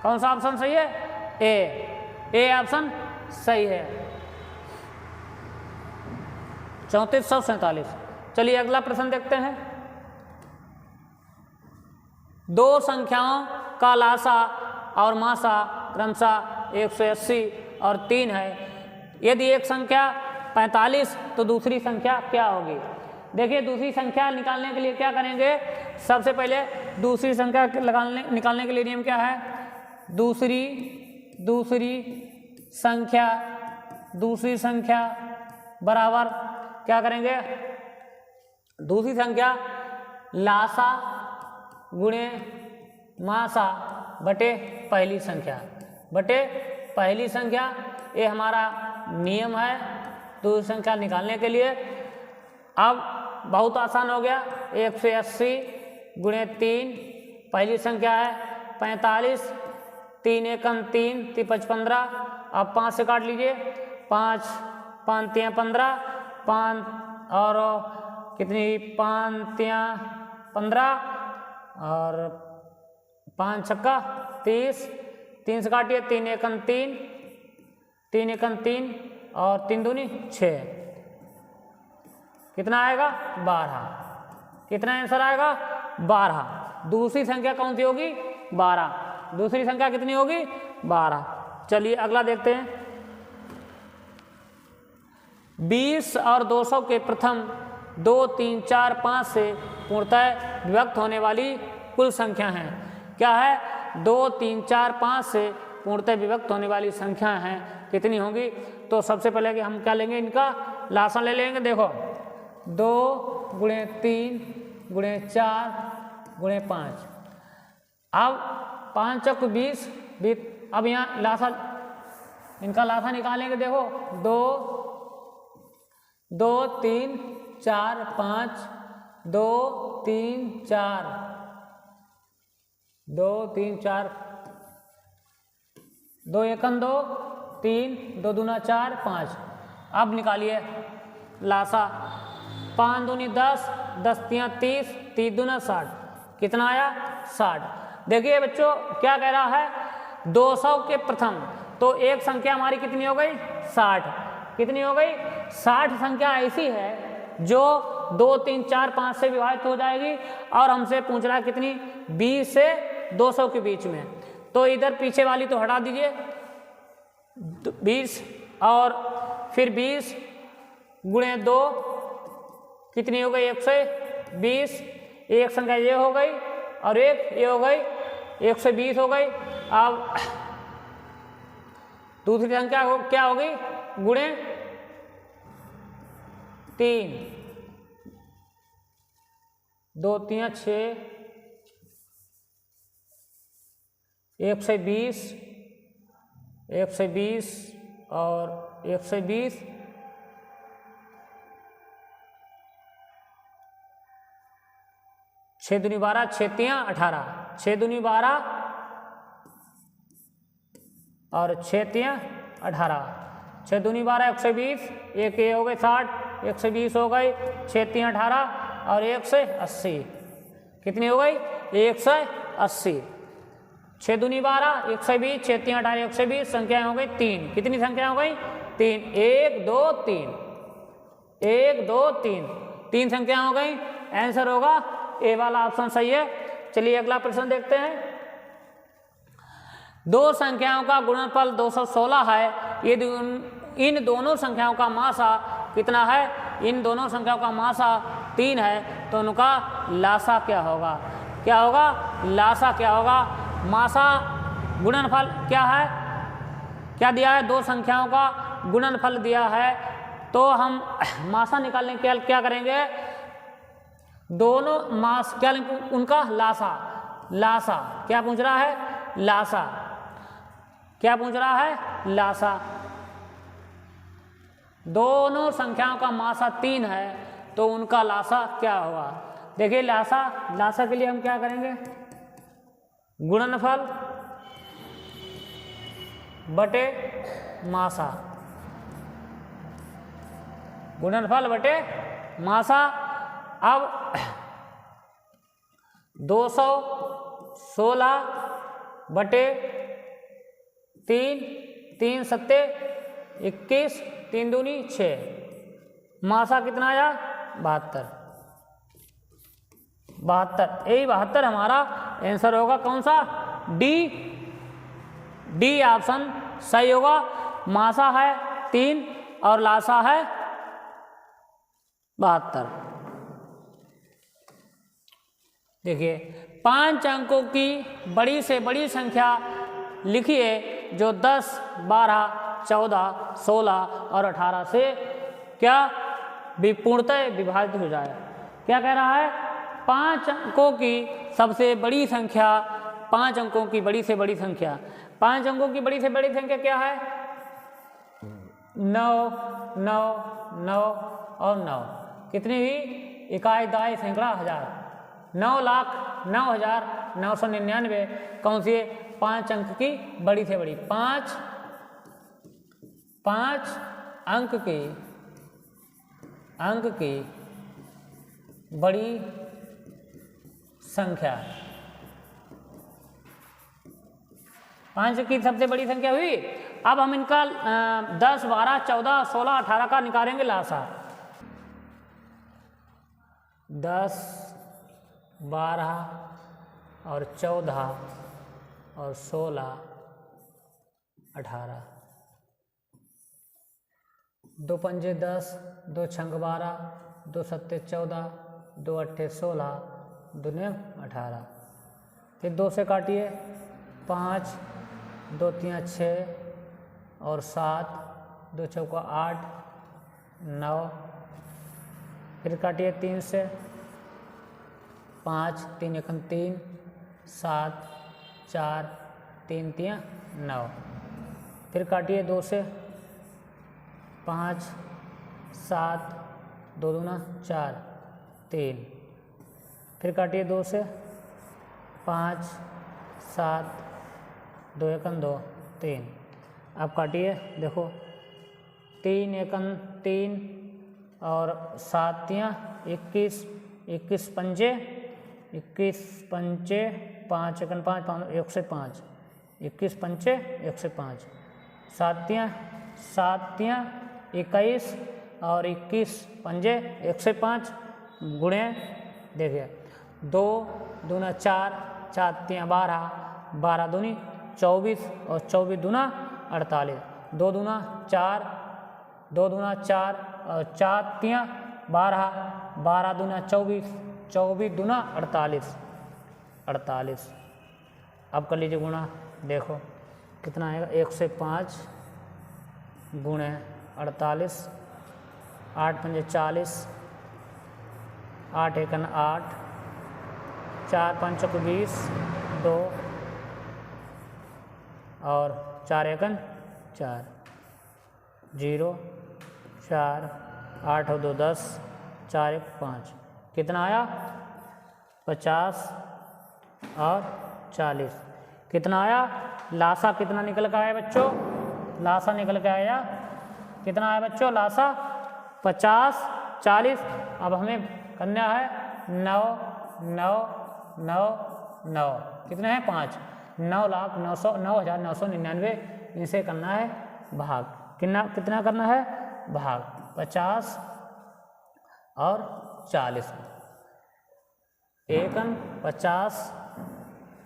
कौन सा ऑप्शन सही है? ए ऑप्शन सही है, 3447। चलिए अगला प्रश्न देखते हैं। दो संख्याओं का लासा और मासा क्रमशः 180 और 3 है। यदि एक संख्या 45 तो दूसरी संख्या क्या होगी? देखिए, दूसरी संख्या निकालने के लिए क्या करेंगे? सबसे पहले दूसरी संख्या निकालने के लिए नियम क्या है? दूसरी संख्या बराबर क्या करेंगे? दूसरी संख्या लासा गुणे मासा बटे पहली संख्या। ये हमारा नियम है दूसरी संख्या निकालने के लिए। अब बहुत आसान हो गया। 180 गुणे 3 पहली संख्या है 45, 3 एकम 3, 3 15। अब 5 से काट लीजिए, 5 5 3 15, 5 और कितनी 5 3 15 और 5 छक्का 30, 3 से काटिए, 3 एकम 3, 3 एकम 3 और 3 दूनी 6। कितना आएगा? 12। कितना आंसर आएगा? 12। दूसरी संख्या कौन सी होगी? 12। दूसरी संख्या कितनी होगी? 12। चलिए अगला देखते हैं। 20 और 200 के प्रथम 2 3 4 5 से पूर्णतः विभक्त होने वाली कुल संख्या हैं। क्या है? 2 3 4 5 से पूर्णतः विभक्त होने वाली संख्या हैं, कितनी होंगी? तो सबसे पहले कि हम क्या लेंगे? इनका लासा ले लेंगे। देखो, 2 गुणे 3 गुणे 4 गुणे 5। अब 5 चौक 20। अब यहाँ लासा, इनका लासा निकालेंगे। देखो, 2 3 4 5, 2 3 4, 2 3 4, 2 एकम 2, 3, 2 दूना 4, 5। अब निकालिए लासा। 5 दूनी 10, 10 तियाँ 30, 30 दूना 60। कितना आया? 60। देखिए बच्चों, क्या कह रहा है? 200 के प्रथम, तो एक संख्या हमारी कितनी हो गई? 60। कितनी हो गई? 60 संख्या ऐसी है जो 2 3 4 5 से विभाजित हो जाएगी और हमसे पूछ रहा है कितनी? 20 से 200 के बीच में। तो इधर पीछे वाली तो हटा दीजिए, 20 और फिर 20 गुणे 2 कितनी हो गई? 120। एक संख्या ये हो गई और एक ये हो गई, 120 हो गई। अब दूसरी संख्या क्या होगी? गुणे 3, 2 3 6, 120 और 120, 6 दूनी 12, 6 तियाँ 18, 6 दूनी 12 और 6 तियाँ 18, 6 दूनी 12, 120, एक ये हो गए 60, 1 से 20 हो गई, 6 3 18 और 1 से 80, कितनी हो गई 1 से 80, 6 दूनी 12, 1 से 20, 6 3 18, 1 से 20, संख्याएं हो गई 3, कितनी संख्या हो गई 3, 1 2 3, 1 2 3, 3 संख्या हो गई, आंसर होगा ए वाला ऑप्शन सही है। चलिए अगला प्रश्न देखते हैं। दो संख्याओं का गुणनफल 216 है, ये इन दोनों संख्याओं का मासा कितना है, इन दोनों संख्याओं का मासा 3 है, तो उनका लासा क्या होगा, क्या होगा लासा क्या होगा। मासा गुणनफल क्या है, क्या दिया है, दो संख्याओं का गुणनफल दिया है, तो हम मासा निकालने के लिए क्या करेंगे, दोनों मास क्या उनका लासा, लासा क्या पूछ रहा है, लासा क्या पूछ रहा है, लासा। दोनों संख्याओं का मासा 3 है, तो उनका लासा क्या होगा। देखिए लासा, लासा के लिए हम क्या करेंगे, गुणनफल बटे मासा, गुणनफल बटे मासा। अब 216 बटे 3, 3 सत्ते 21, 3 दूनी 6, मासा कितना आया 72, 72, यही 72 हमारा आंसर होगा। कौन सा, डी, डी ऑप्शन सही होगा। मासा है 3 और लासा है 72। देखिए 5 अंकों की बड़ी से बड़ी संख्या लिखिए जो 10, 12, 14, 16 और 18 से क्या पूर्णतः विभाजित हो जाए। क्या कह रहा है, 5 अंकों की सबसे बड़ी संख्या, 5 अंकों की बड़ी से बड़ी संख्या, 5 अंकों की बड़ी से बड़ी संख्या क्या है, 9, 9, 9 और 9, कितनी हुई, इकाई दाई सैकड़ा हजार, 9,09,999। कौन सी है, 5 अंक की बड़ी से बड़ी, 5 अंक की बड़ी संख्या, 5 की सबसे बड़ी संख्या हुई। अब हम इनका 10, 12, 14, 16, 18 का निकालेंगे लासा। 10, 12 और 14 और 16, 18, 2 पंजे 10, 2 छंग 12, 2 सत्ते 14, 2 अट्ठे 16, 2 ने 18, फिर 2 से काटिए 5, 2 तियाँ 6 और 7, 2 चौका 8, 9, फिर काटिए 3 से 5, 3 एकम 3, 7, 4, 3 तियाँ 9, फिर काटिए 2 से 5, 7, 2 दूना 4, 3, फिर काटिए 2 से 5, 7, 2 एकम 2, 3, अब काटिए, देखो 3 एकम 3 और 7 तियाँ 21, 21 पंजे 5 एकन 5, 1 से 5, 21 पंचे 1 से 5, 7 तियाँ 21 और 21 पंजे 1 से 5 गुणे, देखिए 2 दूना 4, 4 तियाँ 12, 12 दूनी 24 और 24 दूना 48, 2 दूना 4, 2 दूना 4 और 4 तियाँ 12, 12 दूना 24, 24 दूना 48, 48। अब कर लीजिए गुणा, देखो कितना आएगा, 1 से 5 गुणे 48, 8 पंजे 40, 8 एकन 8, 4 पंचक 20, 2 और 4 एकन 4, 0, 4, 8 और 2 10, 4 1 5, कितना आया 50 और 40, कितना आया, लासा कितना निकल के आया बच्चों, लासा निकल के आया, कितना आया बच्चों, लासा 50, 40। अब हमें करना है 9, 9, 9, 9, कितने हैं 5, 9,09,999। इनसे करना है भाग, कितना करना है भाग 50 और 40। 1 अंक 50,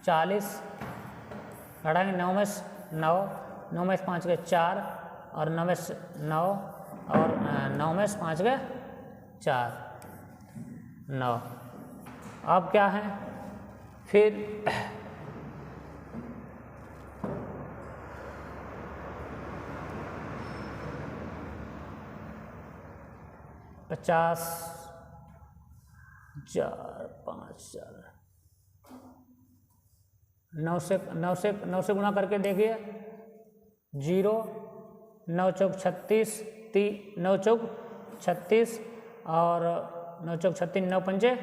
40 घटाएंगे 9 में 9, 9 में 5 गए 4 और 9 में 9 और 9 में 5 गए 4, 9। अब क्या है फिर 50, 4, 5, 4, 9 से गुणा करके देखिए 0, 9 चौक 36, 9 चौक 36 और 9 चौक 36, 9 पंजे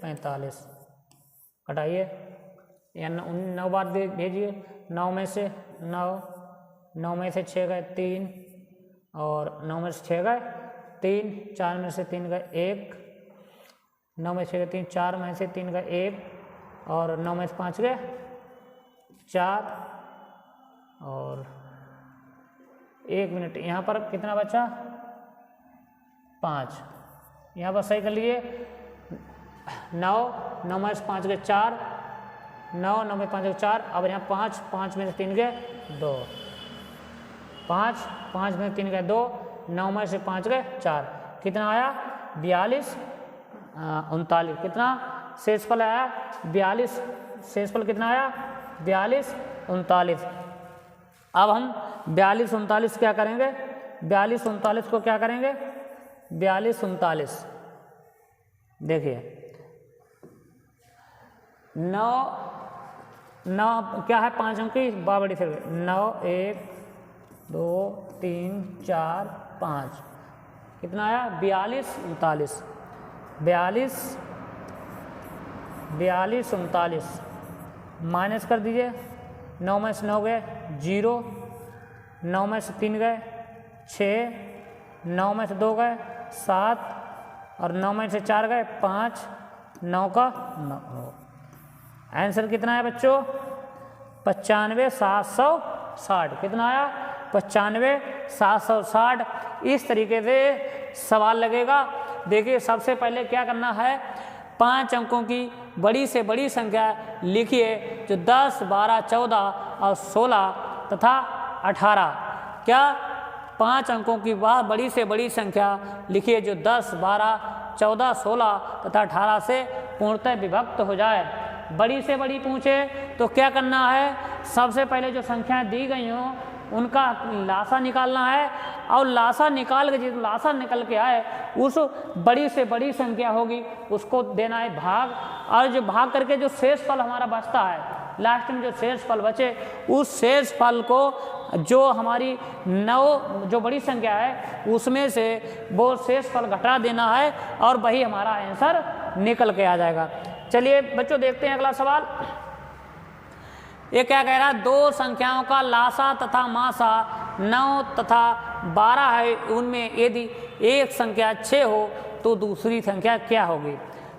45। घटाइए या 9 बार भेजिए। 9 में से 9, 9 में से 6 गए 3 और 9 में से 6 गए 3, 4 में से 3 गए 1, 9 में से 6 गए 3, 4 में से 3 गए 1 और 9 में से 5 गए 4 और 1 मिनट। यहाँ पर कितना बचा 5। यहाँ पर सही कर लिए 9, 9 में से 5 गए 4, 9, 9 में 5 गए 4। अब यहाँ 5, 5 में से 3 गए 2, 5, 5 में से 3 गए 2, 9 में से 5 गए 4। कितना आया 42, 39। कितना शेषफल आया 42। शेषफल कितना आया 42, 39। अब हम 42, 39 क्या करेंगे, 42, 39 को क्या करेंगे 42, 39। देखिए 9 क्या है 5 अंक की बड़ी से 9, 1, 2, 3, 4, 5। कितना आया 42, 39। 42, 42, 39 माइनस कर दीजिए। 9 में से 9 गए 0, 9 में से 3 गए 6, 9 में से 2 गए 7 और 9 में से 4 गए 5, 9 का 9। आंसर कितना है बच्चों 95,760। कितना आया 95,760। इस तरीके से सवाल लगेगा। देखिए सबसे पहले क्या करना है 5 अंकों की बड़ी से बड़ी संख्या लिखिए जो 10, 12, 14 और 16 तथा 18। क्या 5 अंकों की बड़ी से बड़ी संख्या लिखिए जो 10, 12, 14, 16 तथा 18 से पूर्णतः विभक्त हो जाए। बड़ी से बड़ी पूछे तो क्या करना है सबसे पहले जो संख्याएं दी गई हों उनका लासा निकालना है और लासा निकाल के जिस लासा निकल के आए उस बड़ी से बड़ी संख्या होगी उसको देना है भाग। और जो भाग करके जो शेष फल हमारा बचता है लास्ट में जो शेष फल बचे उस शेष फल को जो हमारी 9 जो बड़ी संख्या है उसमें से वो शेष फल घटा देना है और वही हमारा आंसर निकल के आ जाएगा। चलिए बच्चों देखते हैं अगला सवाल। ये क्या कह रहा है 2 संख्याओं का लासा तथा मासा 9 तथा 12 है। उनमें यदि एक संख्या 6 हो तो दूसरी संख्या क्या होगी।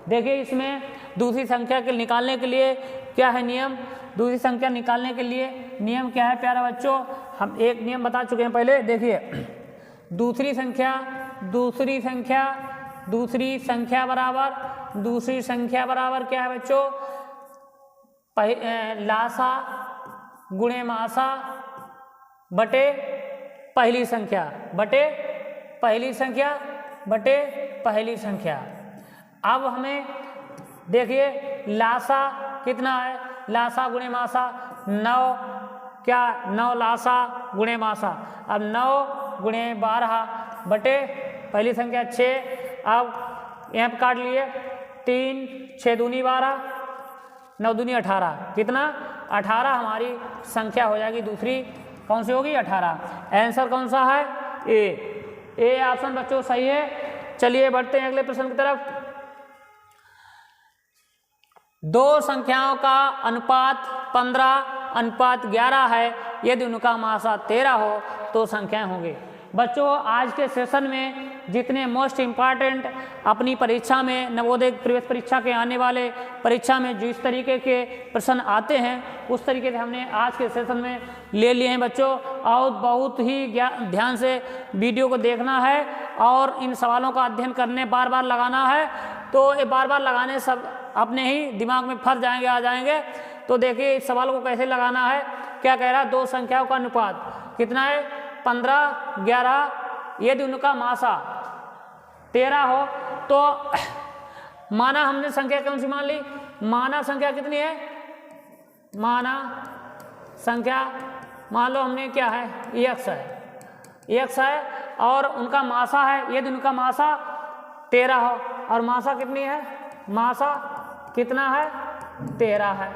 देखिए इसमें दूसरी संख्या के निकालने के लिए क्या है नियम। दूसरी संख्या निकालने के लिए नियम क्या है प्यारा बच्चों, हम एक नियम बता चुके हैं पहले। देखिए दूसरी संख्या बराबर क्या है बच्चों लासा गुणे मासा बटे पहली संख्या। अब हमें देखिए लासा कितना है लासा गुणे मासा 9 क्या 9 लासा गुणे मासा। अब 9 गुणे 12 बटे पहली संख्या 6। अब यहाँ पर काट लिए 3 6 दूनी 12 9 दूनी 18। कितना 18 हमारी संख्या हो जाएगी दूसरी कौन सी होगी 18। आंसर कौन सा है ए ऑप्शन बच्चों सही है। चलिए बढ़ते हैं अगले प्रश्न की तरफ। 2 संख्याओं का अनुपात 15:11 है। यदि उनका मासा 13 हो तो संख्याएं होंगी। बच्चों आज के सेशन में जितने मोस्ट इम्पॉर्टेंट अपनी परीक्षा में, नवोदय प्रवेश परीक्षा के आने वाले परीक्षा में जिस तरीके के प्रश्न आते हैं उस तरीके से हमने आज के सेशन में ले लिए हैं बच्चों। और बहुत ही ध्यान से वीडियो को देखना है और इन सवालों का अध्ययन करने बार बार लगाना है। तो ये बार बार लगाने सब अपने ही दिमाग में फंस जाएंगे, आ जाएंगे। तो देखिए इस सवाल को कैसे लगाना है। क्या कह रहा है, दो संख्याओं का अनुपात कितना है, 15, 11, यदि उनका मासा 13 हो तो माना हमने संख्या कौन सी मान ली, माना संख्या कितनी है, माना संख्या मान लो हमने क्या है, x है, x है और उनका मासा है, यदि उनका मासा 13 हो और मासा कितनी है, मासा कितना है, 13 है।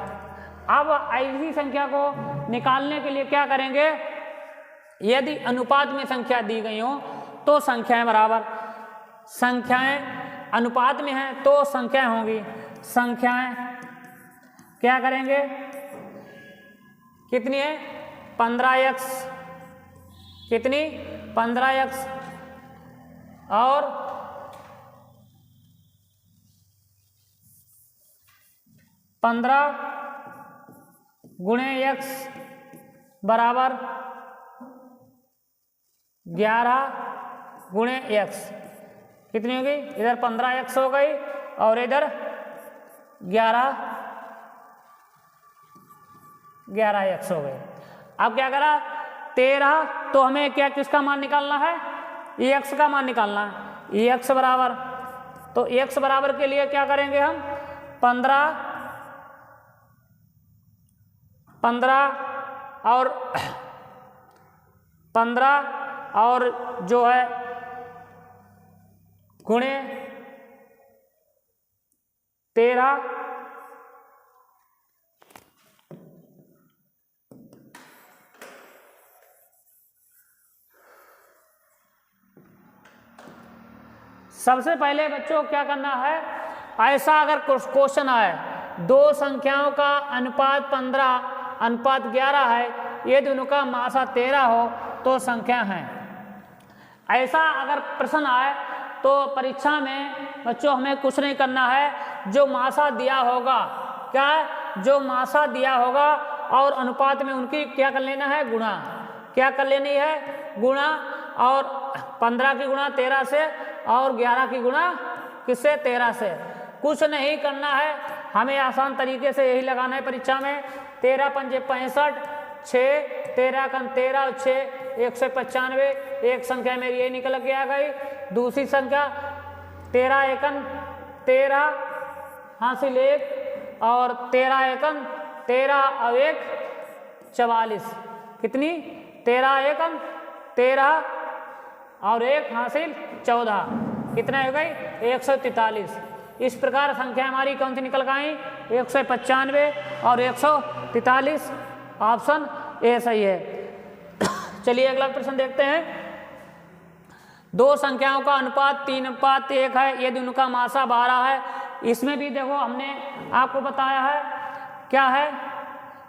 अब ऐसी संख्या को निकालने के लिए क्या करेंगे, यदि अनुपात में संख्या दी गई हो तो संख्याएं बराबर, संख्याएं अनुपात में हैं तो संख्याएं होंगी, संख्याएं क्या करेंगे, कितनी है, 15x, कितनी, 15x और 15 गुणे x बराबर 11 गुणे x, कितनी होगी, इधर 15x हो गई और इधर 11x हो गई। अब क्या करा, 13, तो हमें क्या किसका मान निकालना है, x का मान निकालना है, x बराबर, तो x बराबर के लिए क्या करेंगे हम, 15 और 15 और जो है गुणे 13, सबसे पहले बच्चों क्या करना है, ऐसा अगर क्वेश्चन आए, दो संख्याओं का अनुपात 15 अनुपात 11 है, यदि उनका मासा 13 हो तो संख्या है। ऐसा अगर प्रश्न आए तो परीक्षा में बच्चों हमें कुछ नहीं करना है, जो मासा दिया होगा, क्या है, जो मासा दिया होगा और अनुपात में उनकी क्या कर लेना है, गुणा, क्या कर लेनी है, गुणा, और 15 की गुणा 13 से और 11 की गुणा किससे, 13 से। कुछ नहीं करना है, हमें आसान तरीके से यही लगाना है परीक्षा में, 13 पंजे 65, 6, 13 कम 13 और 6 195, एक संख्या मेरी ये निकल के आ गई। दूसरी संख्या 13 एकन 13 हासिल 1 और 13 एकन 13 और 1 44, कितनी, 13 एकन 13 और 1 हासिल 14, कितना हो गई, 143। इस प्रकार संख्या हमारी कौन सी निकल गई, 195 और 143, ऑप्शन ए सही है। चलिए अगला प्रश्न देखते हैं। दो संख्याओं का अनुपात 3:1 है, यदि उनका मासा 12 है। इसमें भी देखो हमने आपको बताया है, क्या है,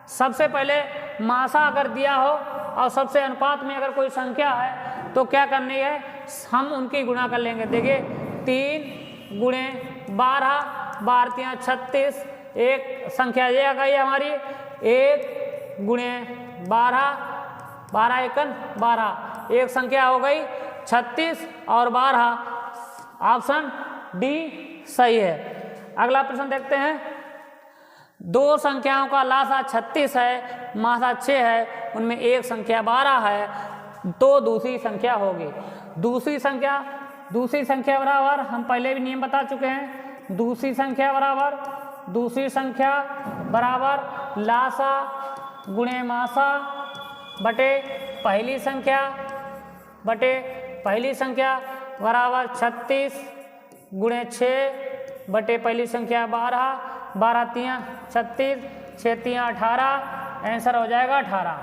सबसे पहले मासा अगर दिया हो और सबसे अनुपात में अगर कोई संख्या है तो क्या करनी है, हम उनकी गुणा कर लेंगे। देखिए 3 गुणे 12, 12 36, एक संख्या ये आ गई हमारी, 1 गुणे 12, 12 एकन 12, एक संख्या हो गई 36 और 12, ऑप्शन डी सही है। अगला प्रश्न देखते हैं। दो संख्याओं का लासा 36 है, मासा 6 है, उनमें एक संख्या 12 है, तो दूसरी संख्या होगी। दूसरी संख्या बराबर, हम पहले भी नियम बता चुके हैं, दूसरी संख्या बराबर लासा गुणे मासा बटे पहली संख्या बराबर 36 गुणे 6 बटे पहली संख्या 12, 12 3 36, 6 3 18, आंसर हो जाएगा 18।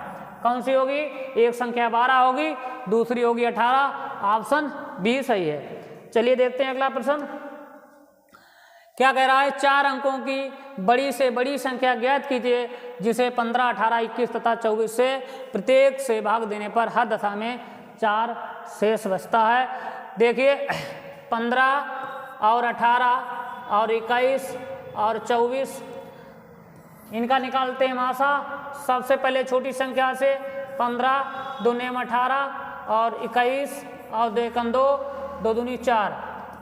कौन सी होगी, एक संख्या 12 होगी, दूसरी होगी 18, ऑप्शन बी सही है। चलिए देखते हैं अगला प्रश्न। क्या कह रहा है, 4 अंकों की बड़ी से बड़ी संख्या ज्ञात कीजिए जिसे 15, 18, 21 तथा 24 से प्रत्येक से भाग देने पर हर दशा में 4 शेष बचता है। देखिए 15 और 18 और 21 और 24 इनका निकालते हैं मासा। सबसे पहले छोटी संख्या से 15 दूने 18 और 21 और 2 एकम 2, 2 दूनी 4,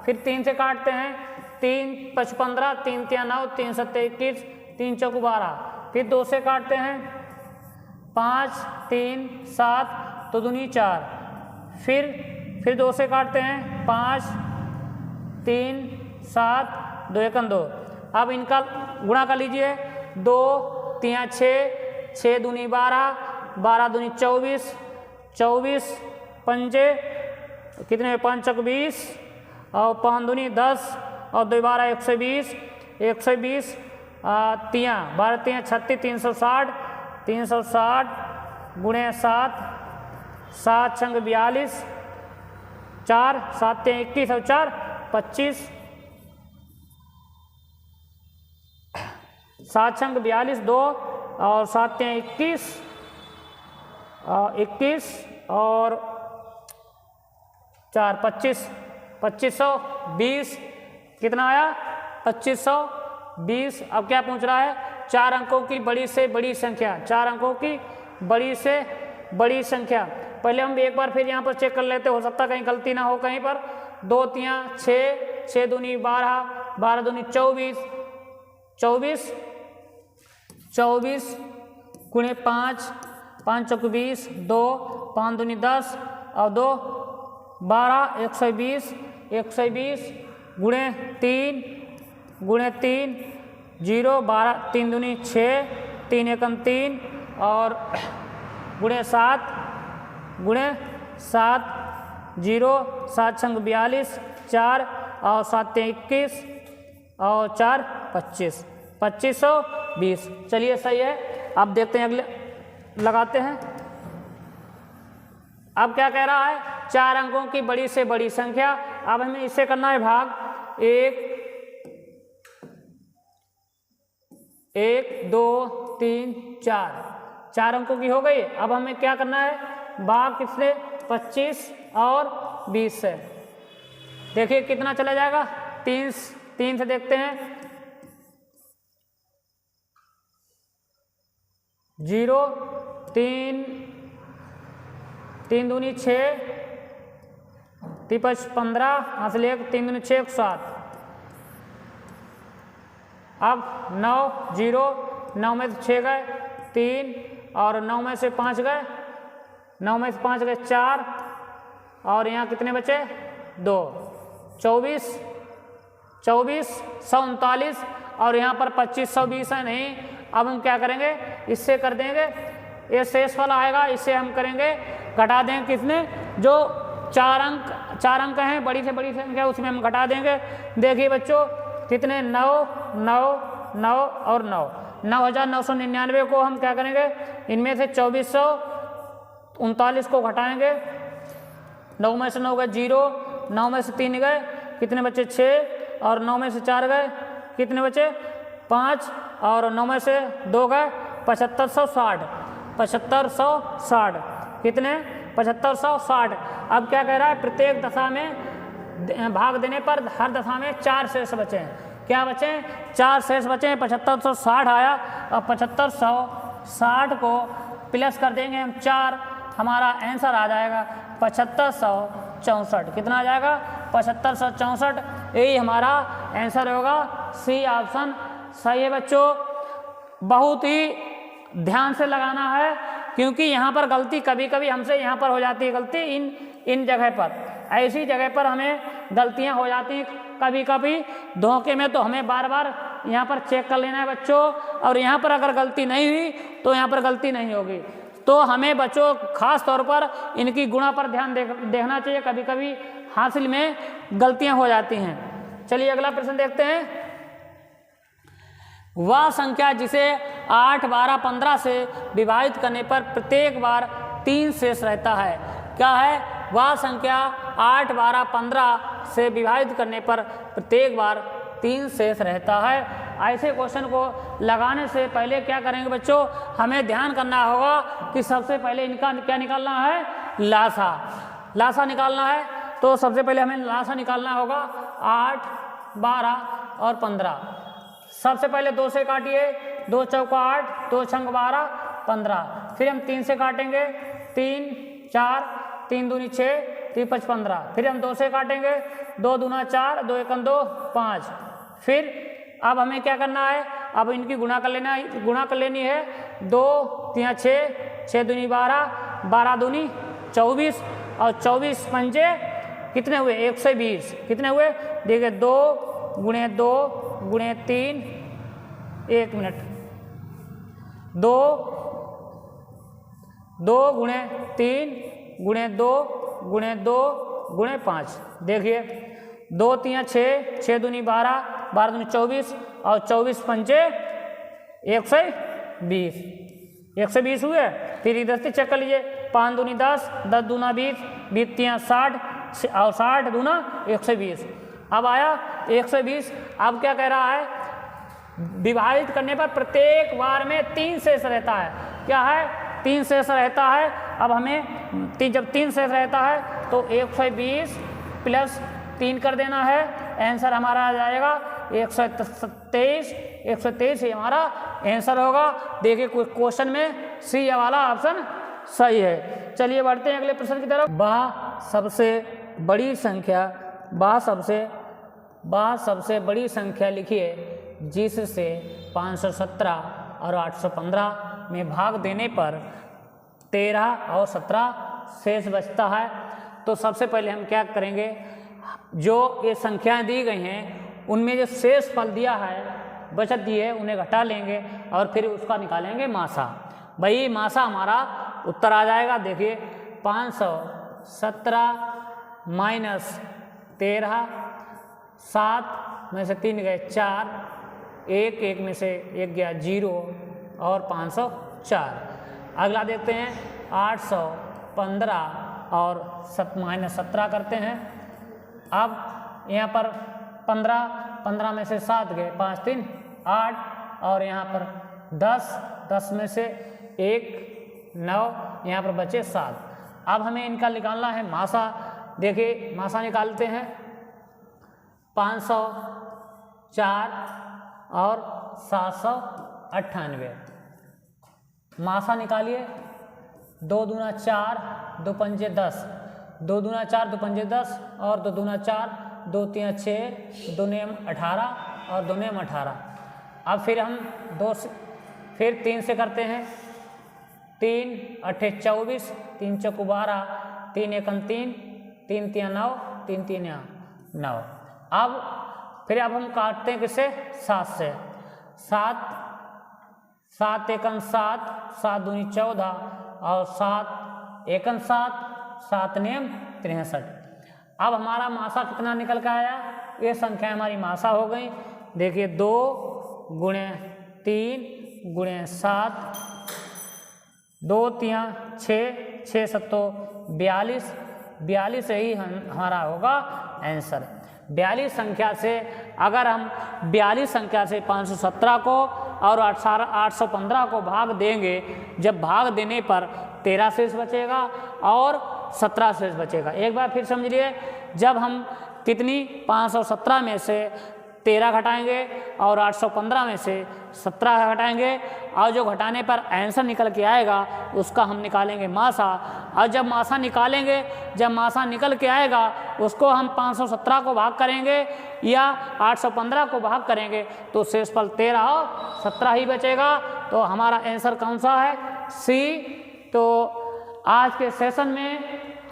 फिर 3 से काटते हैं, 3 5 15, 3 3 9, 3 7 21, 3 चौक 12, फिर 2 से काटते हैं, 5 3 7, 2 दूनी 4, फिर 2 से काटते हैं, 5 3 7, 2 एकम 2। अब इनका गुणा कर लीजिए, 2 3 6, 6 दूनी 12, 12 दूनी 24, 24 पंजे कितने 5 चौक 20 और 5 दूनी 10 और 2 12 120, 120 तियाँ 12 तियाँ 36, 360, 360 गुणे 7, 7 छंग 42, 4 7 तियाँ 21 और 4 25, 7 छंग 42 2 और 7 तियाँ 21, 21 और 4 25, 2520 कितना आया 2520। अब क्या पूछ रहा है, 4 अंकों की बड़ी से बड़ी संख्या, 4 अंकों की बड़ी से बड़ी संख्या। पहले हम एक बार फिर यहाँ पर चेक कर लेते, हो सकता कहीं गलती ना हो कहीं पर। 2 तियाँ 6, 6 दूनी 12, 12 दूनी 24, 24 24 गुणे 5, 5 चौक 20, 2 5 दूनी 10 और 2 12, 120, 120 गुणे 3 0 12 3 दूनी 6, 3 एकम 3 और गुणे 7 0 7 छंग 42, 4 और 7 21 और 4 25, 2520। चलिए सही है। अब देखते हैं अगले लगाते हैं। अब क्या कह रहा है, 4 अंकों की बड़ी से बड़ी संख्या। अब हमें इससे करना है भाग। 1 2 3 4, 4 अंकों की हो गई। अब हमें क्या करना है, भाग किससे 25 और 20 से। देखिए कितना चला जाएगा, 3 से देखते हैं, 0 3 3 दूनी 6, 3 5 15, यहाँ से ले 3 दूनी 6 7। अब 9 0, 9 में से 6 गए 3 और 9 में से 5 गए, 9 में से 5 गए 4 और यहाँ कितने बचे 2, 24 139 और यहाँ पर 2520 है नहीं। अब हम क्या करेंगे, इससे कर देंगे, ये शेष वाला आएगा, इससे हम करेंगे घटा देंगे किसने, जो 4 अंक हैं बड़ी से बड़ी संख्या, उसमें हम घटा देंगे। देखिए बच्चों कितने 9 9 9 और 9, 9999 को हम क्या करेंगे, इनमें से 2439 को घटाएंगे। 9 में से 9 गए 0, 9 में से 3 गए कितने बचे 6 और 9 में से 4 गए कितने बचे 5 और 9 में से 2 गए 7560, 7560 कितने 7560। अब क्या कह रहा है, प्रत्येक दशा में भाग देने पर हर दशा में 4 शेष बचे हैं। क्या बचे 4 शेष बचे हैं, 7560 आया और 7560 को प्लस कर देंगे हम 4, हमारा आंसर आ जाएगा 7564। कितना आ जाएगा 7564, यही हमारा आंसर होगा। सी ऑप्शन सही है बच्चों। बहुत ही ध्यान से लगाना है क्योंकि यहाँ पर गलती कभी कभी हमसे यहाँ पर हो जाती है गलती, इन जगह पर, ऐसी जगह पर हमें गलतियाँ हो जाती हैं कभी कभी धोखे में। तो हमें बार बार यहाँ पर चेक कर लेना है बच्चों, और यहाँ पर अगर गलती नहीं हुई तो यहाँ पर गलती नहीं होगी। तो हमें बच्चों खास तौर पर इनकी गुणा पर ध्यान देखना चाहिए, कभी कभी हासिल में गलतियाँ हो जाती हैं। चलिए अगला प्रश्न देखते हैं। वह संख्या जिसे 8 12 15 से विभाजित करने पर प्रत्येक बार 3 शेष रहता है, क्या है वह संख्या 8 12 15 से विभाजित करने पर प्रत्येक बार 3 शेष रहता है। ऐसे क्वेश्चन को लगाने से पहले क्या करेंगे बच्चों, हमें ध्यान करना होगा कि सबसे पहले इनका क्या निकालना है, लासा निकालना है। तो सबसे पहले हमें लासा निकालना होगा 8, 12 और 15। सबसे पहले 2 से काटिए, 2 चौका 8, 2 छंग 12, 15। फिर हम 3 से काटेंगे, 3, 4, 3 दूनी 6, 3 5 15। फिर हम 2 से काटेंगे, 2 दूना 4, 2 1 2, 5। फिर अब हमें क्या करना है, अब इनकी गुणा कर लेनी है। 2 3 6, 6 दूनी 12, 12 दूनी 24 और 24 पंजे कितने हुए, 120। कितने हुए देखिए, 2 गुणे 2 गुणे 3, 1 मिनट, 2 गुणे 3 गुणे 2 गुणे 2 गुणे 5। देखिए 2 3 6, 6 दूनी 12, 12 दूनी 24 और 24 पंचे 120, 120 हुए। फिर इधर से चेक कर लीजिए, 5 दूनी 10, 10 दूना 20, 20 3 60 और 60 दूना 120। अब आया 120। अब क्या कह रहा है, विभाजित करने पर प्रत्येक बार में 3 शेष रहता है। क्या है, 3 शेष रहता है। अब हमें जब 3 शेष रहता है तो 120 प्लस 3 कर देना है, आंसर हमारा आ जाएगा 123। 123 ही हमारा आंसर होगा। देखिए क्वेश्चन में सी वाला ऑप्शन सही है। चलिए बढ़ते हैं अगले प्रश्न की तरफ। सबसे बड़ी संख्या लिखिए जिससे 517 और 815 में भाग देने पर 13 और 17 शेष बचता है। तो सबसे पहले हम क्या करेंगे, जो ये संख्याएं दी गई हैं उनमें जो शेष फल दिया है, बचत दी है, उन्हें घटा लेंगे और फिर उसका निकालेंगे मासा। भाई मासा हमारा उत्तर आ जाएगा। देखिए 517 माइनस 13, 7 में से 3 गए 4, 1 में से 1 गया 0 और 504। अगला देखते हैं 815 और माइनस 17 करते हैं। अब यहाँ पर 15 में से 7 गए, 5 3 8 और यहाँ पर 10 में से 1 9, यहाँ पर बचे 7। अब हमें इनका निकालना है मासा। देखिए मासा निकालते हैं, 504 और 798। मासा निकालिए, 2 दूना 4, 2 पंजे 10, 2 दूना 4, 2 पंजे 10 और 2 दूना 4, 2 3 6, 2 नेम 18 और 2 नेम 18। अब फिर हम 3 से करते हैं, 3 8 24, 3 चौक 12, 3 1 3, 3 3 9, 3 3 9। अब फिर हम काटते हैं किससे, 7 से। 7 1 7, 7 दूनी 14 और 7 1 7, 7 नेम 63। अब हमारा मासा कितना निकल के आया, ये संख्या हमारी मासा हो गई। देखिए 2 गुणे 3 गुणे 7, 2 3 6, 6 7 42, 42 ही हमारा होगा आंसर। 42 संख्या से, अगर हम 42 संख्या से 517 को और 815 को भाग देंगे, जब भाग देने पर 13 शेष बचेगा और 17 शेष बचेगा। एक बार फिर समझिए, जब हम कितनी 517 में से 13 घटाएंगे और 815 में से 17 घटाएंगे और जो घटाने पर आंसर निकल के आएगा उसका हम निकालेंगे मासा। और जब मासा निकालेंगे, जब मासा निकल के आएगा उसको हम 517 को भाग करेंगे या 815 को भाग करेंगे तो शेषफल 13 और 17 ही बचेगा। तो हमारा आंसर कौन सा है, सी। तो आज के सेशन में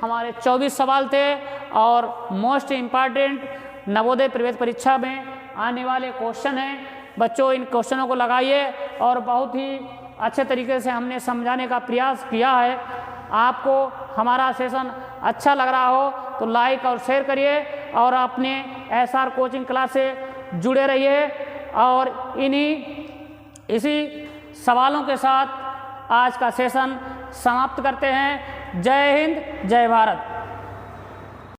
हमारे 24 सवाल थे और मोस्ट इम्पॉर्टेंट नवोदय प्रवेश परीक्षा में आने वाले क्वेश्चन हैं। बच्चों इन क्वेश्चनों को लगाइए और बहुत ही अच्छे तरीके से हमने समझाने का प्रयास किया है। आपको हमारा सेशन अच्छा लग रहा हो तो लाइक और शेयर करिए और अपने SR कोचिंग क्लास से जुड़े रहिए। और इसी सवालों के साथ आज का सेशन समाप्त करते हैं। जय हिंद, जय भारत।